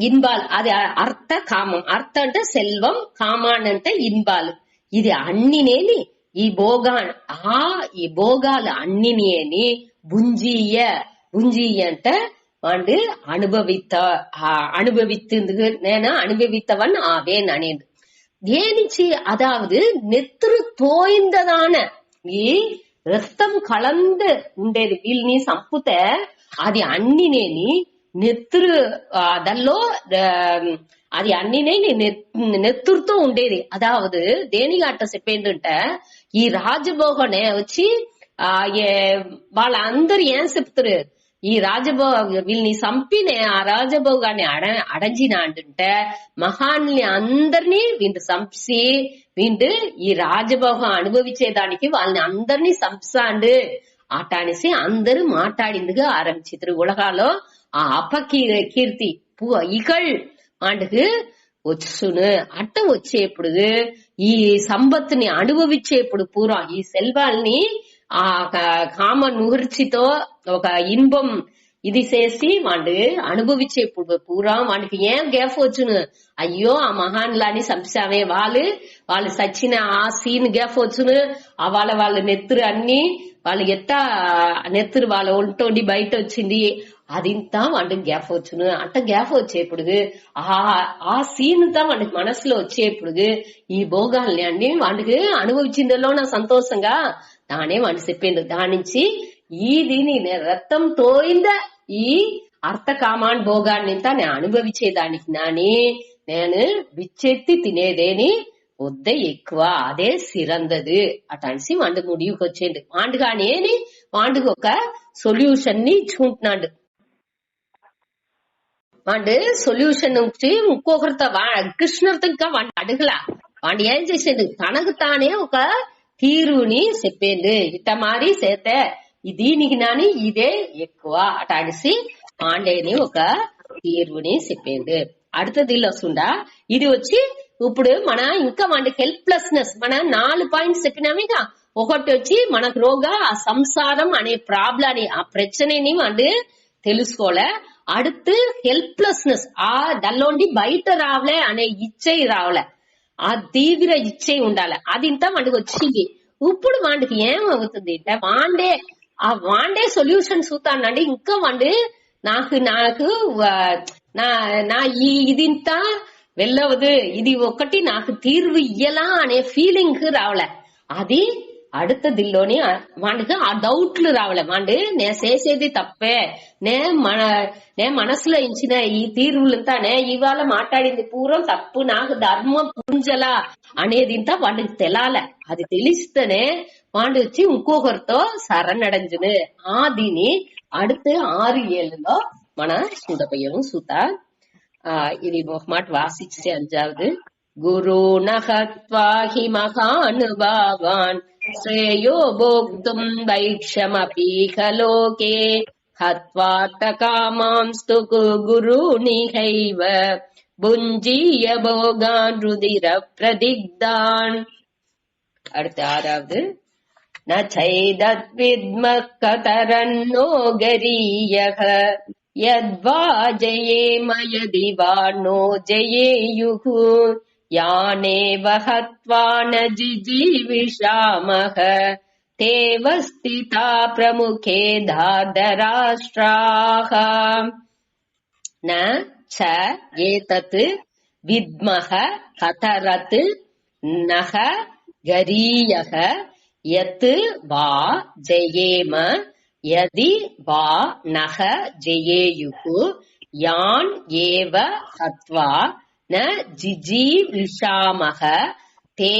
ఇన్బాల్ అది అర్థ కామం. అర్థ అంటే సెల్వం, కామాన్ అంటే ఇన్బాల్. ఇది అన్నినేని ఈ భోగాలు అన్నినేని భుంజీయ అంటే வந்து அனுபவித்து அனுபவித்தவன் ஆவேன் అనేది தேனிச்சு. அதாவது நெத்துரு தோய்ந்ததான ఈ రక్తం కలంద ఉండేది వీళ్ళని సంపుతే అది అన్నినేని నెత్తురు దానిలో అది అన్నినేని నెత్తురుతో ఉండేది. అదావదు దేనిగాట చెప్పేందంటే ఈ రాజభోగనే వచ్చి వాళ్ళందరూ ఏం చెప్తారు, ఈ వీళ్ళని చంపినే ఆ రాజభోగాన్ని అడంజిన అంటుంటే మహాన్ని అందరినీ వీళ్ళు చంపి వీళ్ళు ఈ రాజభోగం అనుభవించేదానికి వాళ్ళని అందరినీ చంపాండు అట అనేసి అందరూ మాట్లాడిందిగా ఆరంభించారు. ఉలగాలో ఆ అపకీర్తి ఇకళ్ అందుకు వచ్చును అట్ట వచ్చేప్పుడు ఈ సంపత్తుని అనుభవించేప్పుడు పూరా ఈ సెల్వాల్ని ఆ కామ నుహర్చితో ఒక ఇన్బం ఇది చేసి వాడు అనుభవించేప్పుడు పూరా వాడికి ఏం గ్యాప్ వచ్చును, అయ్యో ఆ మహాన్లాని సంశామే వాళ్ళు సచ్చిన ఆ సీన్ గ్యాప్ వచ్చును. వాళ్ళ నెత్తురు అన్ని వాళ్ళు ఎట్టా నెత్తురు వాళ్ళ ఒంటోండి బయట వచ్చింది అదింతా వాడికి గ్యాప్ వచ్చును. అట్ట గ్యాప్ వచ్చేప్పుడు ఆ సీన్ తా వాడికి మనసులో వచ్చేప్పుడు ఈ భోగాల్ని అన్ని వాడికి అనుభవించిందలో నా సంతోషంగా தானே వాడు చెప్పిండు. దాని నుంచి దీని రక్తం తోయింద ఈ అర్థ కామాన్ భోగాన్ని నేను అనుభవించేదానికి నేను విచ్చెత్తి తినేదేని వద్ద ఎక్కువ అదే సిరందదు అటనిసి వాడు ముడికి వచ్చేది. వాడు కానీ వాడికి ఒక సొల్యూషన్ ని ఇచ్చుకుంటున్నాడు. వాడు సొల్యూషన్ నుంచి ఇంకొకరితో కృష్ణుడితో ఇంకా వాడిని అడగలా. వాడు ఏం చేసేది తనకు తానే ఒక తీరుని చెప్పేది. ఇట్ట మారి చేతే దీనికి నాని ఇదే ఎక్కువ అటాడిసి పాండేని ఒక తీరుని చెప్పేది. அடுத்ததில் వస్తుందా ఇది వచ్చి ఇప్పుడు మన ఇంకా వాడికి హెల్ప్లెస్నెస్ మన 4 పాయింట్స్ చెప్పినామేగా. ఒకటి వచ్చి మనకు రోగా ఆ సంసారం అనే ప్రాబ్లం ఆ ప్రశ్నని వాడు తెలుసుకోలే. அடுத்து హెల్ప్లెస్నెస్ దానిలోండి బయట రావలే అనే ఇచ్చే రావలే, ఆ తీవ్ర ఇచ్చే ఉండాలి. అది ఇంత వాడికి వచ్చింది. ఇప్పుడు వాడికి ఏమవుతుంది అంటే వాండే సొల్యూషన్ చూస్తానండి. ఇంకా వాడు నాకు నా ఇదింత వెళ్ళవదు, ఇది ఒకటి నాకు తీర్వు ఇయ్యలా అనే ఫీలింగ్ రావలే. అది அடுத்ததிల్లోని వాడికి ఆ డౌట్లు రావలే. వాడు నేను చేసేది తప్పే, నే మనసులో ఇచ్చిన ఈ తీర్వులంతా ఇవాళ మాట్లాడింది పూర్వం తప్పు, నాకు ధర్మం పుంజలా అనేది ఇంత వాడికి తెలాలే. అది తెలిస్తేనే వాడు వచ్చి ఇంకొకరితో శరణడంజును. దీని அடுத்த 6 ஏழுలో మన చూడపోయాము. సూత ఇది ఒక మాట వాసిస్తే 5வது గురు నహత్వాహి మహానుభావాన్ శ్రేయో భోక్తుం వైక్షమపీహ లోకే హత్వార్థ కామాంస్తు గురునిహైవ భుంజీయ భోగాన్ రుధిర ప్రదిగ్ధాన్. அடுத்த 6வது நைதத்வித்மः கதரன்னோ கரீயः யத்வா ஜயேம யதி வா நோ ஜயேயுः யானேவ ஹத்வா ந ஜிஜீவிஷாமः தேவ ஸ்திதா பிரமுகே தாதராஷ்ட்ராः. ந ச ஏதத் வித்மஹ கதரத் நஹ கரீயः யத் வா ஜயேம யதி வா நஹ ஜயேயுः யான் ஏவ ஹத்வா ந ஜிஜீவிஷாமஹ தே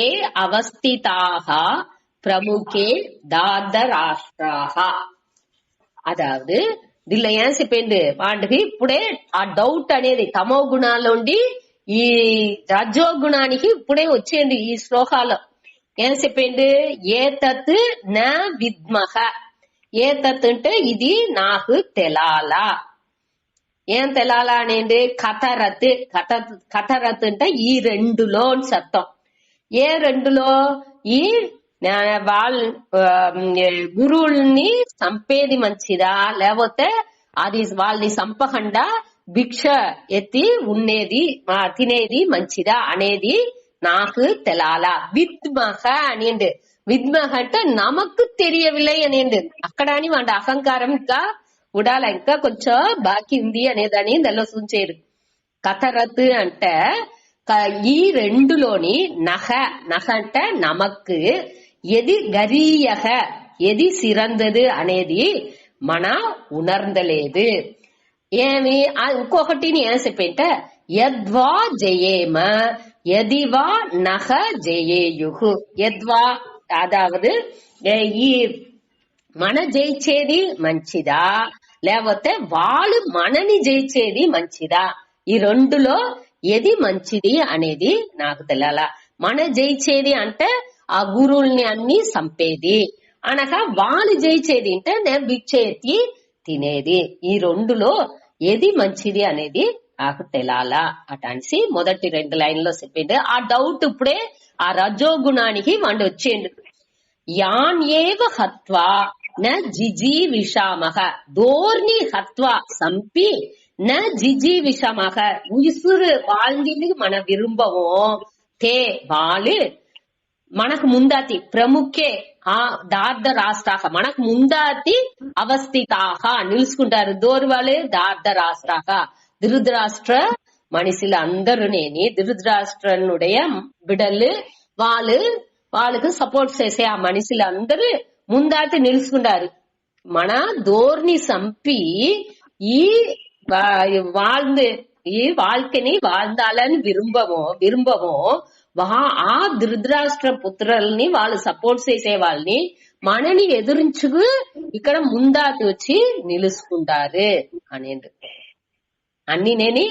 அவஸ்திதாஹ பிரமுகே தாதராஷ்ட்ராஹ. అదావదు దీనిలో ఏం చెప్పింది వాడికి ఇప్పుడే ఆ డౌట్ అనేది తమో గుణాలోండి ఈ రజో గుణానికి ఇప్పుడే వచ్చేది. ఈ శ్లోకాలో ఏం చెప్పింది, ఏతత్ న విద్మహ. ఏతత్ అంటే ఇది నాకు తెలాలా. ఏం తెలాలా అనేది కథరత్. కథరత్ అంటే ఈ రెండులో అర్థం. ఏ రెండులో? ఈ గురువుల్ని చంపేది మంచిదా లేకపోతే అది వాళ్ళని చంపకుండా భిక్ష ఎత్తి ఉండేది తినేది మంచిదా అనేది నాకు తెలాలా. విద్మహ అనేండు. విద్మహ అంటే నమకు తెలియవిలై అనేండు. అక్కడ అని వాళ్ళ అహంకారం ఇంకా ఉడాల ఇంకా కొంచెం బాకీ ఉంది అనేదాన్ని దానిలో సూచించారు. కథరత్ అంటే ఈ రెండులోని నహ నహ అంటే నమకు ఎది గరీయహ ఎది సిరందదు అనేది మన ఉణర్ందలేదు. ఏమి ఇంకొకటిని ఏం చెప్పంటే యద్వా జయేమ ఎదివా నహ జయేయుహు. యద్వా అదావదు ఈ మన జయించేది మంచిదా లేకపోతే వాళ్ళు మనని జయించేది మంచిదా, ఈ రెండులో ఏది మంచిది అనేది నాకు తెలియాల. మన జయించేది అంటే ఆ గురువుల్ని అన్ని చంపేది అనగా వాళ్ళు జయించేది అంటే నేను భిక్ష ఎత్తి తినేది. ఈ రెండులో ఏది మంచిది అనేది నాకు తెలాలా అటనిసి మొదటి 2 లైన్లో చెప్పిండు. ఆ డౌట్ ఇప్పుడే ఆ రజోగుణానికి వాడు వచ్చేండు. యాన్ ఏవ హత్వా న జిజీవిషామహ. దోర్ని హత్వా సంపి న జిజీవిషామహ. ఉసురు வாழ்ந்தது మన విరుంబవో తే వాళ్ళు మనకు ముందాతి ప్రముఖే ఆ దార్ధ రాష్ట్రాహ మనకు ముందాతి అవస్థితాహ నిలుచుకుంటారు. దోర్వాళ్ళు దార్ధ రాష్ట్రాహ ధృతరాష్ట్ర మనుషులు అందరూనేని ధృతరాష్ట్రనుடைய బిడలు వాళ్ళకు సపోర్ట్ చేసే ఆ మనుషులు అందరూ ముందాతి నిలుచుకుంటారు. మన దోర్ని సంపి ఈ வாழ்க்கைని வாழ்ந்தாలని విరుంబమో ఆ ధృతరాష్ట్ర పుత్రుల్ని వాళ్ళు సపోర్ట్ చేసే వాళ్ళని మనని ఎదురించుకు ఇక్కడ ముందాటి వచ్చి నిలుచుకుంటారు అనేది అన్ని నేను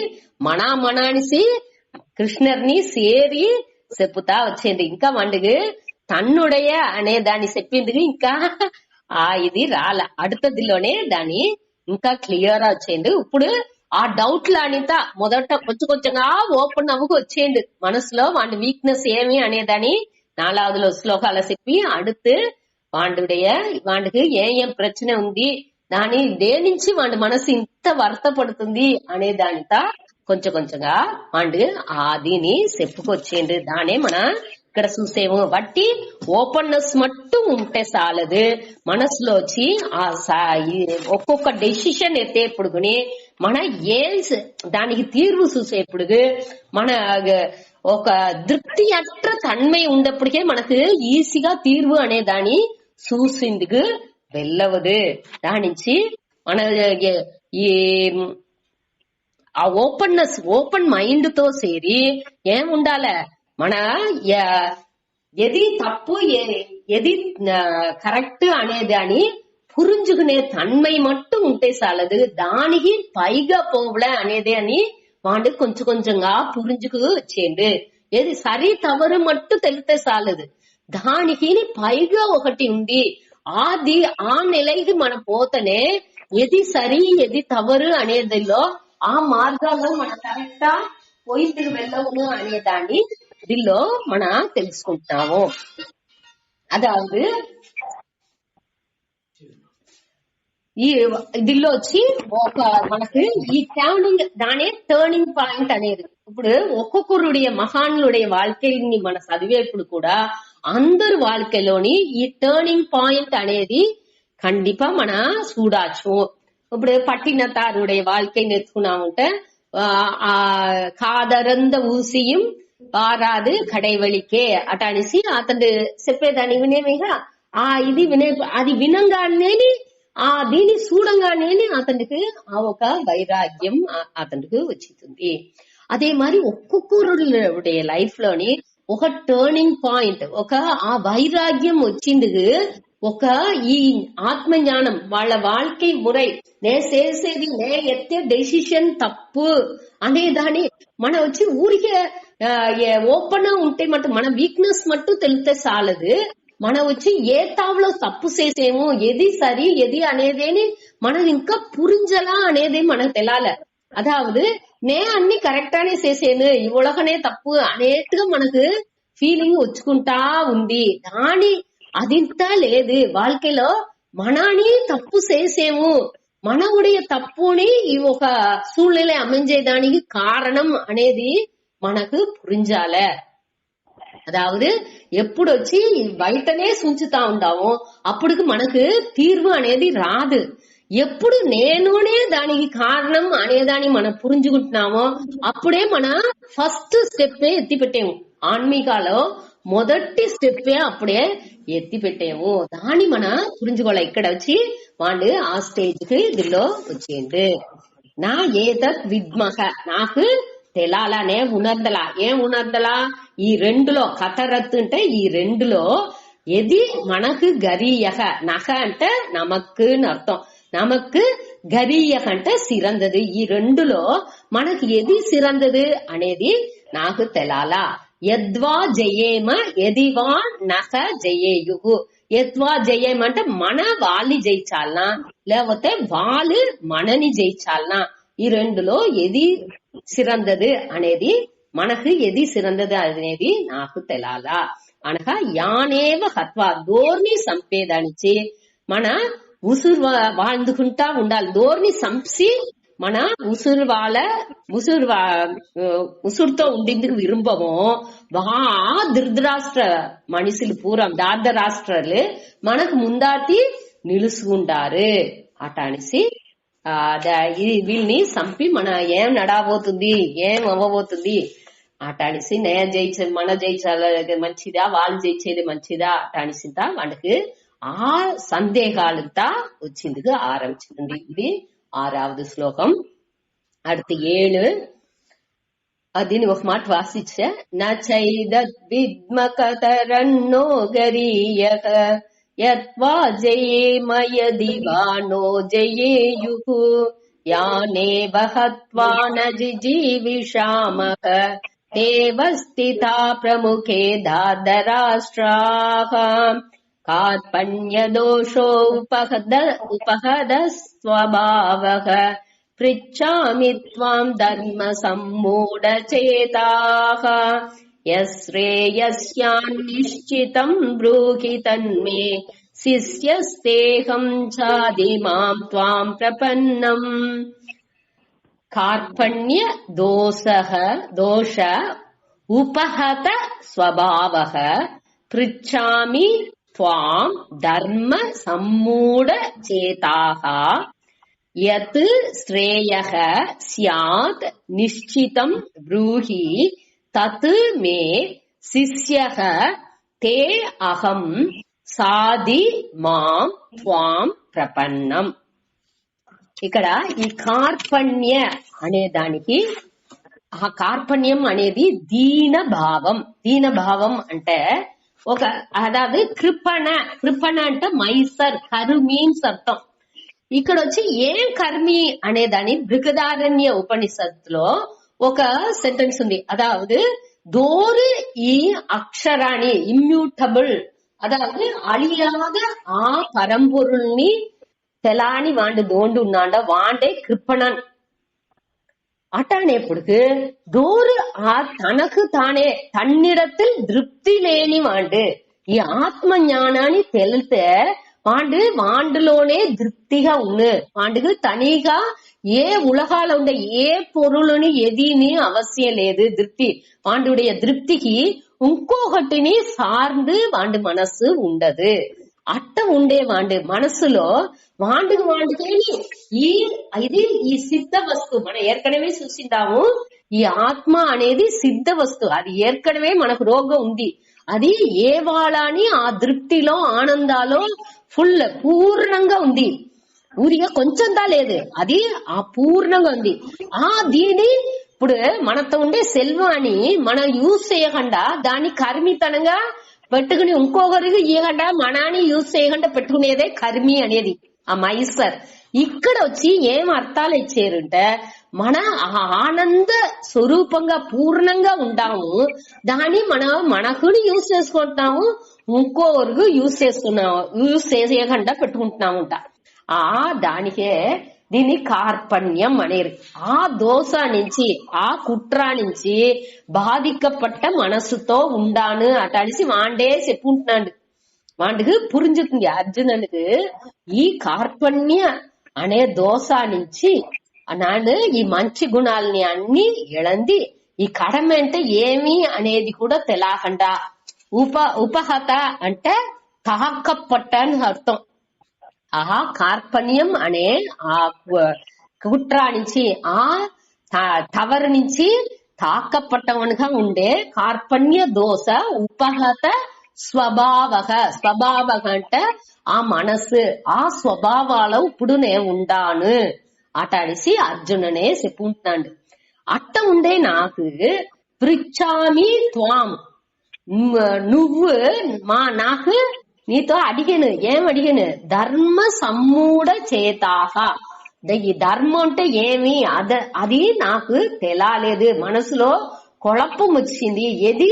మనామనానిసి కృష్ణర్ని సేరి చెప్పుతా వచ్చేది. ఇంకా వండుగు తన్నుడయ అనే దాన్ని చెప్పింది ఇంకా ఇది రాల. అడుతదిలోనే దాన్ని ఇంకా క్లియర్ వచ్చేది. ఇప్పుడు ఆ డౌట్ లానిత మొదట కొంచెంగా ఓపెన్ అవ్వకు వచ్చేయండి మనసులో వాడి వీక్నెస్ ఏమి అనేదాన్ని 4వதுలో శ్లోకాల చెప్పి అడుతు వాడికి ఏం ప్రశ్న ఉంది దాని దేనించి వాడి మనసు ఇంత వర్తపడుతుంది అనే దానిత కొంచెంగా వాడు దీని చెప్పుకొచ్చేయండి. దానే మన ఇక్కడ చూసేము. బట్టి ఓపెన్నెస్ మట్టు ఉంటే చాలదు. మనసులో వచ్చి ఒక్కొక్క డెసిషన్ ఎత్తేప్పుడుని మన ఏమ్స్ దానికి తీర్వు చూసేప్పుడు మన ఒక తృప్తి అట్ట తన్మై ఉండప్పటికే మనకు ఈజీగా తీర్వు అనే దాన్ని చూసిందుకు వెళ్ళవదు. దానించి మన ఈ ఆ ఓపెన్నెస్ ఓపెన్ మైండ్ తో సేరి ఏముండాలే మన ఎది తప్పు ఎది కరెక్ట్ అనేదాన్ని పురించుకునే తన్మై మట్టు ఉంటే చాలదు. దానికి పైగా పోవలే అనేది అని వాడు కొంచెంగా పురించుకు వచ్చేయండి. ఏది సరి తవరు మట్టు తెలితే చాలదు. దానికి పైగా ఒకటి ఉంది. ఆ నెలకి మనం పోతేనే ఎది సరి ఎది తవరు అనేదిలో ఆ మార్గాల్లో మన కరెక్టా పోయి వెళ్ళవును అనేదాన్ని దీనిలో మన తెలుసుకుంటున్నాము. అదావదు దీనిలో వచ్చి ఒక మనకు ఈ టర్నింగ్ దానే టర్నింగ్ పాయింట్ అనేది. ఇప్పుడు ఒక్కొక్కరుடைய మహాన్లుடைய வாழ்க்கைని మన చదివేప్పుడు కూడా అందరు வாழ்க்கைలోని ఈ టర్నింగ్ పాయింట్ అనేది కండిపా మన చూడచ్చు. ఇప్పుడు పట్టినతారుடைய வாழ்க்கைని ఎత్తుకున్నామంటే కాదరంద ఊసియం పారాదు కడైవళికే అటనిసి అతను చెప్పేదాన్ని వినేమిగా ఇది అది వినంగానే దీన్ని చూడంగానే అతనికి ఒక వైరాగ్యం అతనికి వచ్చింది. అదే మరి ఒక్కొక్కరుடைய లైఫ్ లోని ఒక టర్నింగ్ పాయింట్ ఒక ఆ వైరాగ్యం వచ్చింది. ఒక ఈ ఆత్మజ్ఞానం వాళ్ళ வாழ்க்கை మురై నే చేసేది నే ఎత్తే డెసిషన్ తప్పు అనే దాన్ని మన వచ్చి ఊరికే ఓపెన్ ఉంటే మటు మన వీక్నెస్ మట్టు తెలితే చాలదు. మన వచ్చి ఏ తావులో తప్పు చేసేమో ఎది సరి ఎది అనేదేని మనం ఇంకా పురింజలా అనేది మనకు తెలాలి. అదావదు నే అన్ని కరెక్టానే చేసేను ఈ ఉలగనే తప్పు అనేట్టుగా మనకు ఫీలింగ్ వచ్చుకుంటా ఉంది. దాని అదింతా లేదు. వాళ్ళకిలో మనాని తప్పు చేసేము, మనవుடைய తప్పుని ఈ ఒక సూழ்நிலை அமைஞ்சேதாనికి కారణం అనేది మనకు పురించాలే. అదావదు ఎప్పుడు వచ్చి బయటనే సుంచుతా ఉంటామో అప్పుడు మనకు తీర్వు అనేది రాదు. ఎప్పుడు నేనునే దానికి కారణం అనేదాన్ని మనం పురించుకుంటున్నామో అప్పుడే మన ఫస్ట్ స్టెప్ ఎత్తి పెట్టేము. ఆన్మీకాలో మొదటి స్టెప్పే అప్పుడే ఎత్తి పెట్టేము. దాన్ని మన పురించుకోవాలి. ఇక్కడ వచ్చి వాళ్ళు ఆ స్టేజ్ కి దీనిలో వచ్చిండు. నా ఏతత్ విద్మహ, నాకు తెలాలనే ఉనర్దలా. ఏం ఉనర్దలా? ఈ రెండులో కథరత్ అంటే ఈ రెండులో ఎది మనకు గరీయహ, నహ అంటే నమక్కు అర్థం, నమక్కు గరీయహ అంటే సిరందది. ఈ రెండులో మనకు ఎది సిరందది అనేది నాకు తెలాలా. యద్వా జయేమ ఎదివా నహ జయేయుహు. యద్వా జయేమ అంటే మన వాళ్ళని జయించాలనా లేకపోతే వాళ్ళు మనని జయించాలనా, ఈ రెండులో ఎది సిరందది అనేది మనకు ఎది సిరందది అనేది నాకు తెలాలా. అనగా యానేవ హత్వా, దోర్ని సంపేదానిచ్చి మన ఉసురు வாழ்ந்துకుంటా ఉండాలి. దోర్ని సంసి మన ఉసురుతో ఉండిందుకు విరుంబమో ధృతరాష్ట్ర మనుషులు పూర్వం దార్ధరాష్ట్రాలు మనకు ముందాటి నిలుసుకుంటారు అట అనేసి వీళ్ళని సంపి మన ఏం నడబోతుంది ఏం అవ్వబోతుంది అట అనేసి నేను జయించేది మన జయించాలి మంచిదా వాళ్ళు జయించేది మంచిదా అట అనేసింత వాళ్ళకి ఆ సందేహాలంతా వచ్చింది ఆరంభించింది. ఇది 6వ శ్లోకం. அடுத்து 7. దీని ఒక మాట వాసిచ్చే. నైదద్విద్మకతరన్నో గరీయక యత్వా జయేమయది వానో జయేయుః యానేవ హత్వా న జిజీవిషామః తేవ స్థితా ప్రముఖే దార్ధరాష్ట్రాః కార్పణ్యదోషో ఉపహద స్వభావః పృచ్ఛామి త్వాం ధర్మ సమ్మూఢచేతాః యశ్రేయస్యాన్నిశ్చితం బ్రూహి తన్మే శిష్యస్తేహం చాదిమాం త్వాం ప్రపన్నం. కార్పణ్య దోష ఉపహత స్వభావః పృచ్ఛామి త్వాం ధర్మ సమ్మూఢచేతాః యత్ శ్రేయః స్యాత్ నిశ్చితం బ్రూహి తత్ మే శిష్యః తే అహం సాది మాం త్వాం ప్రపన్నం. ఇక్కడ ఈ కార్పణ్య అనే దానికి ఆ కార్పణ్యం అనేది దీన భావం. దీన భావం అంటే ఒక అదాది కృపణ. కృపణ అంటే మైసర్ కరు మీన్స్ అర్థం. ఇక్కడ వచ్చి ఏం కర్మి అనేదాని బృహదారణ్య ఉపనిషత్తులో ఒక సెంటెన్స్ ఉంది. అదావదు దోరు ఈ అక్షరాన్ని ఇమ్యూటబుల్, அதாவது அழியாத ஆ பரம்பொருள்னி తెలాని వాండు దోండు ఉన్నాండ వాండే కృపణన్ అటానేప్పుడు దోరు ఆ తనకు తానే తన్నిడத்தில் திருப்தி లేని వాండు ఈ ఆత్మ జ్ఞానాన్ని తెలితే వాండు వాండులోనే திருப்திగా ఉన్ను. వాండుకు తనిగా ఏ ఉలగాల ఉండే ఏ పొరులని ఎదిని అవశ్యం లేదు. திருப்தி వాండుடைய திருப்திకి ఇంకొకటిని సార్ந்து వాండు మనసు ఉండదు. అట్ట ఉండే వాండు మనసులో వాండుకు ఇది ఈ సిద్ధ వస్తువు మనం ఏర్కడమే చూసిందాము. ఈ ఆత్మ అనేది సిద్ధ వస్తువు, అది ఏర్కడమే మనకు రోగం ఉంది. అది ఏ వాళ్ళని ఆ దృప్తిలో ఆనందాలో ఫుల్ పూర్ణంగా ఉంది. ఊరిగా కొంచెందా లేదు, అది ఆ పూర్ణంగా ఉంది. ఆ దీని ఇప్పుడు మనతో ఉండే సెల్వాన్ని మనం యూజ్ చేయకుండా దాన్ని కర్మితనంగా పెట్టుకుని ఇంకొకరికి ఇవ్వకుండా మనాన్ని యూజ్ చేయకుండా పెట్టుకునేదే కర్మి అనేది ఆ మైసర్. ఇక్కడ వచ్చి ఏం అర్థాలు ఇచ్చారంటే మన ఆనంద స్వరూపంగా పూర్ణంగా ఉంటాము. దాన్ని మనం మనకుని యూజ్ చేసుకుంటున్నాము, ఇంకొకరికి యూజ్ చేయకుండా పెట్టుకుంటున్నాము. ఆ దానికే దీన్ని కార్పణ్యం అనేది. ఆ దోష నుంచి ఆ కుట్ర నుంచి బాధిக்கப்பட்ட మనసుతో ఉండాను అటలిసి వాండే చెప్పుకుంటున్నాడు. వాడికి పురింజుతుంది అర్జునునికి ఈ కార్పణ్య అనే దోష నుంచి నాను ఈ మంచి గుణాలని అన్ని ఎళంది ఈ కడమ అంటే ఏమి అనేది కూడా తెలాకుండా ఉపహత అంటే తాకపట్ట అని అర్థం. ఆ కార్పణ్యం అనే ఆ కుట్ర నుంచి ఆ టవర్ నుంచి తాకపట్టవనుగా ఉండే కార్పణ్య దోష ఉపహత స్వభావ అంటే ఆ మనసు ఆ స్వభావాలు ఇప్పుడు నే ఉండాను అటడిసి అర్జుననే చెప్పుకుంటున్నాడు. అట్ట ఉండే నాకు పృచ్ఛామి త్వాం నువ్వు నాకు నీతో అడిగాను. ఏం అడిగాను? ధర్మ సమ్మూఢ చేతాహ. ఈ ధర్మం అంటే ఏమి అది నాకు తెలాలేదు. మనసులో కుழப்பం వచ్చింది. ఏది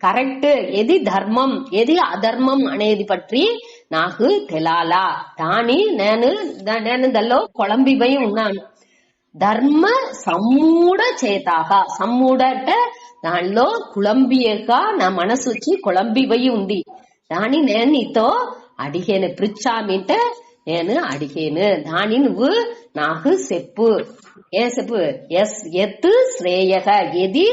కరెక్ట్, ఏది ధర్మం, ఏది అధర్మం అనేది పట్టి నాకు తెలాలా. దాని నేను దానిలో కొళంబిపోయి ఉన్నాను. ధర్మ సమ్మూఢ చేతాహ. సమ్మూఢ అంటే దానిలో కుళంబియక నా మనసు వచ్చి కుళంబిపోయి ఉంది. దాని నేను నీతో అడిగాను. పృచ్ఛామి అంటే నేను అడిగాను. దాని నువ్వు నాకు చెప్పు. ఏం చెప్పు? ఎత్ శ్రేయ ఎది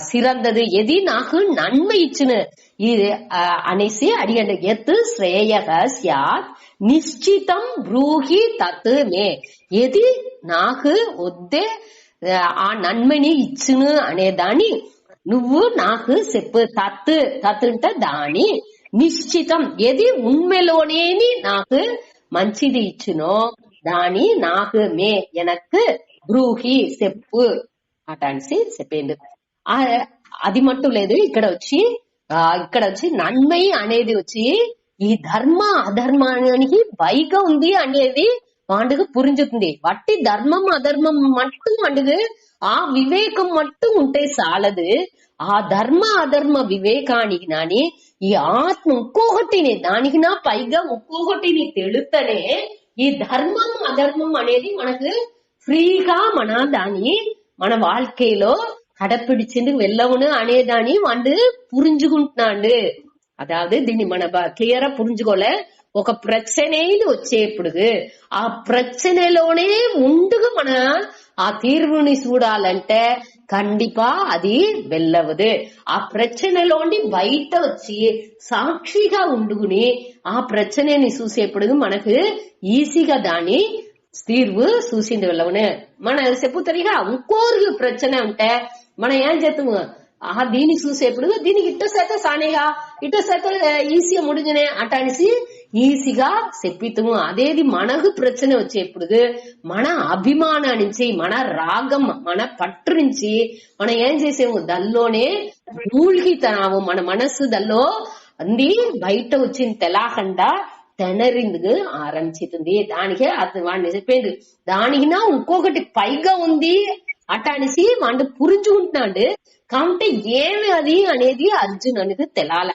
సిరందదు, ఎది నాకు నన్மை ఇచ్చును అనేసి అడిగాడు. ఎత్ శ్రేయ స్యాత్ నిశ్చితం బ్రూహి తత్ మే. ఏది నాకు వద్దే ఆ నన్మని ఇచ్చును అనే దాన్ని నువ్వు నాకు చెప్పు. తత్ అంటే దాని నిశ్చితం ఏది ఉண்மைలోనేని నాకు మంచిది ఇచ్చునో దాని నాకు మే ఎనకు బ్రూహి చెప్పు అటాన్సి చెప్పిండు. అది మట్టు లేదు. ఇక్కడ వచ్చి నన్மை అనేది వచ్చి ఈ ధర్మ అధర్మానికి పైగా ఉంది అనేది వాండుకు పురించుతుంది. వట్టి ధర్మం అధర్మం మట్టు వాండుకు ఆ వివేకం మట్టు ఉంటే చాలదు. ఆ ధర్మ అధర్మ వివేకానికి నాని ఈ ఆత్మ ఇంకొకటిని దానికి నా పైగా ఇంకొకటిని తెలుస్తనే ఈ ధర్మం అధర్మం అనేది మనకు ఫ్రీగా మన வாழ்க்கையிலோ கடைப்பிடிச்சு వెళ్ళవును అనేదాన్ని వాడు పురించుకుంటున్నాడు. అదావదు దీన్ని మన క్లియరా పురించుకోలే. ఒక ప్రశ్నేది వచ్చేప్పుడు ఆ ప్రశ్నలోనే ముందుగా మన ఆ తీర్పుని చూడాలంటే కండిపా అది వెళ్ళవదు. ఆ ప్రశ్నలోని బయట వచ్చి సాక్షిగా ఉండుకుని ఆ ప్రశ్నని చూసేప్పుడు మనకు ఈజీగా దాని తీర్పు చూసింది వెళ్ళవును. మన చెప్పుతారుగా ఇంకోరు ప్రశ్న ఉంటే మనం ఏం చేస్తాము? దీనికి చూసేప్పుడు దీనికి ఇట్ట శాత సానేగా ఇట్ట శాత ఈజీగా ముడిగినే అటానిసి ఈజీగా చెప్పితాము. అదేది మనకు ప్రశ్న వచ్చేప్పుడు మన అభిమానం నుంచి మన రాగం మన పట్టు నుంచి మనం ఏం చేసేము? దల్లోనే మూழ்గితనాము. మన మనస్సు దల్లో అంది బయట వచ్చింది తెలాకుండా తెనరిందుకు ఆరంభిస్తుంది. దానికే వాడిని చెప్పిండు. దానికి నా ఇంకొకటి పైగా ఉంది అటానిసి వాడు పురించుకుంటున్నాడు. కాబట్టి ఏమి అది అనేది అర్జునునికి తెలాల.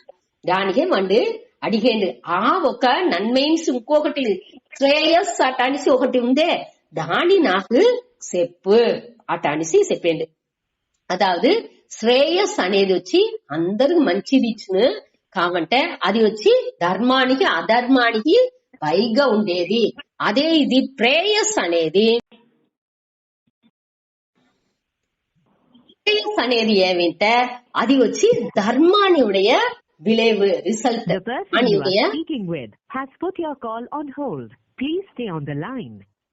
దానికే వాడు అడిగేండు. ఆ ఒక నన్మైన్స్ ఇంకొకటి శ్రేయస్ అటానిసి ఒకటి ఉందే దాని నాకు చెప్పు అటానిసి చెప్పిండు. అదావదు శ్రేయస్ అనేది వచ్చి అందరికి మంచిది ఇచ్చును కాబట్టి అది వచ్చి ధర్మానికి అధర్మానికి పైగా ఉండేది. అదే ఇది ప్రేయస్ అనేది ఏమింటే అది వచ్చి ధర్మానియుடைய விளைவு ரிசல்ட்.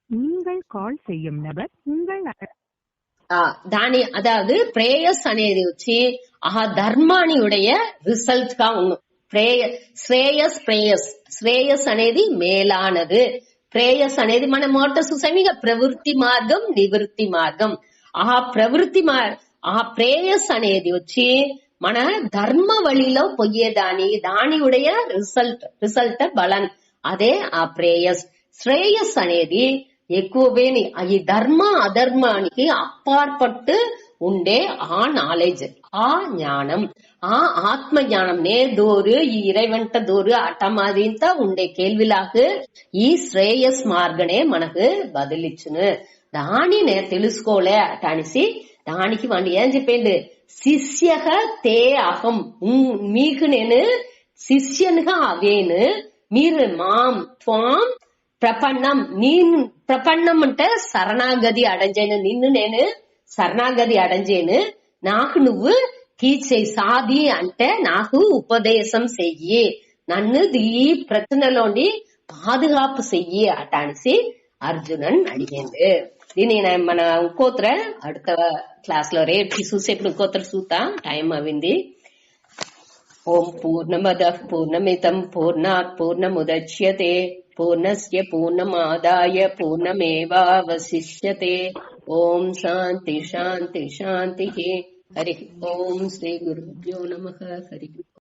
நீங்கள் கால் செய்யும் நபர் உங்கள் దాని అదావదు ప్రేయస్ అనేది వచ్చి ఆ ధర్మానియుடைய రిజల్ట్ గా ఉన్ను. శ్రేయస్ అనేది మేలానది. ప్రేయస్ అనేది మన మోట చూసామిగా ప్రవృత్తి మార్గం నివృత్తి మార్గం. ఆ ప్రేయస్ అనేది వచ్చి మన ధర్మ వழிలో దానియుடைய రిజల్ట్ బలన్. అదే ఆ ప్రేయస్. శ్రేయస్ అనేది ఎక్కువని ఈ ధర్మ అధర్మానికి అప్పార్పట్టు ఉండే ఆ నాలెడ్జ్ ఆ ஞானம் ఆ ఆత్మ ஞானம் நேதோரு இறைவன்ட்ட தோரு అటమాదింత ఉండే కేల్విలాకు ఈ శ్రేయస్ మార్గనే మనకు బదిలిచ్చును. దాని నే తెలుసుకోలే అటానిసి దానికి వాడు ఏం చెప్పిండు? శిష్యః తే అహం మీకు నేను శిష్యన్గా అవేను మీరు మాం త్వాం ప్రపన్నం ప్రపన్నం అంటే శరణాగతి అడంజేను నిన్ను నేను శరణాగతి అడంజేను నాకు నువ్వు తీర్చేయి సాది అంటే నాకు ఉపదేశం చెయ్యి నన్ను ఈ ప్రశ్నలోని பாதுகாப்பு చెయ్యి అటానిసి అర్జునన్ అడిగింది. దీని మన ఇంకోతర அடுத்த క్లాస్ లో రేపు చూసేప్పుడు ఇంకోతర చూతా టైం అయింది. ఓం పూర్ణమదః పూర్ణమిదం పూర్ణాత్ పూర్ణముదచ్యతే పూర్ణస్య పూర్ణమాదాయ పూర్ణమేవావశిష్యతే. ఓం శాంతి శాంతి శాంతి. హరి ఓం శ్రీ గురుభ్యో నమః. హరి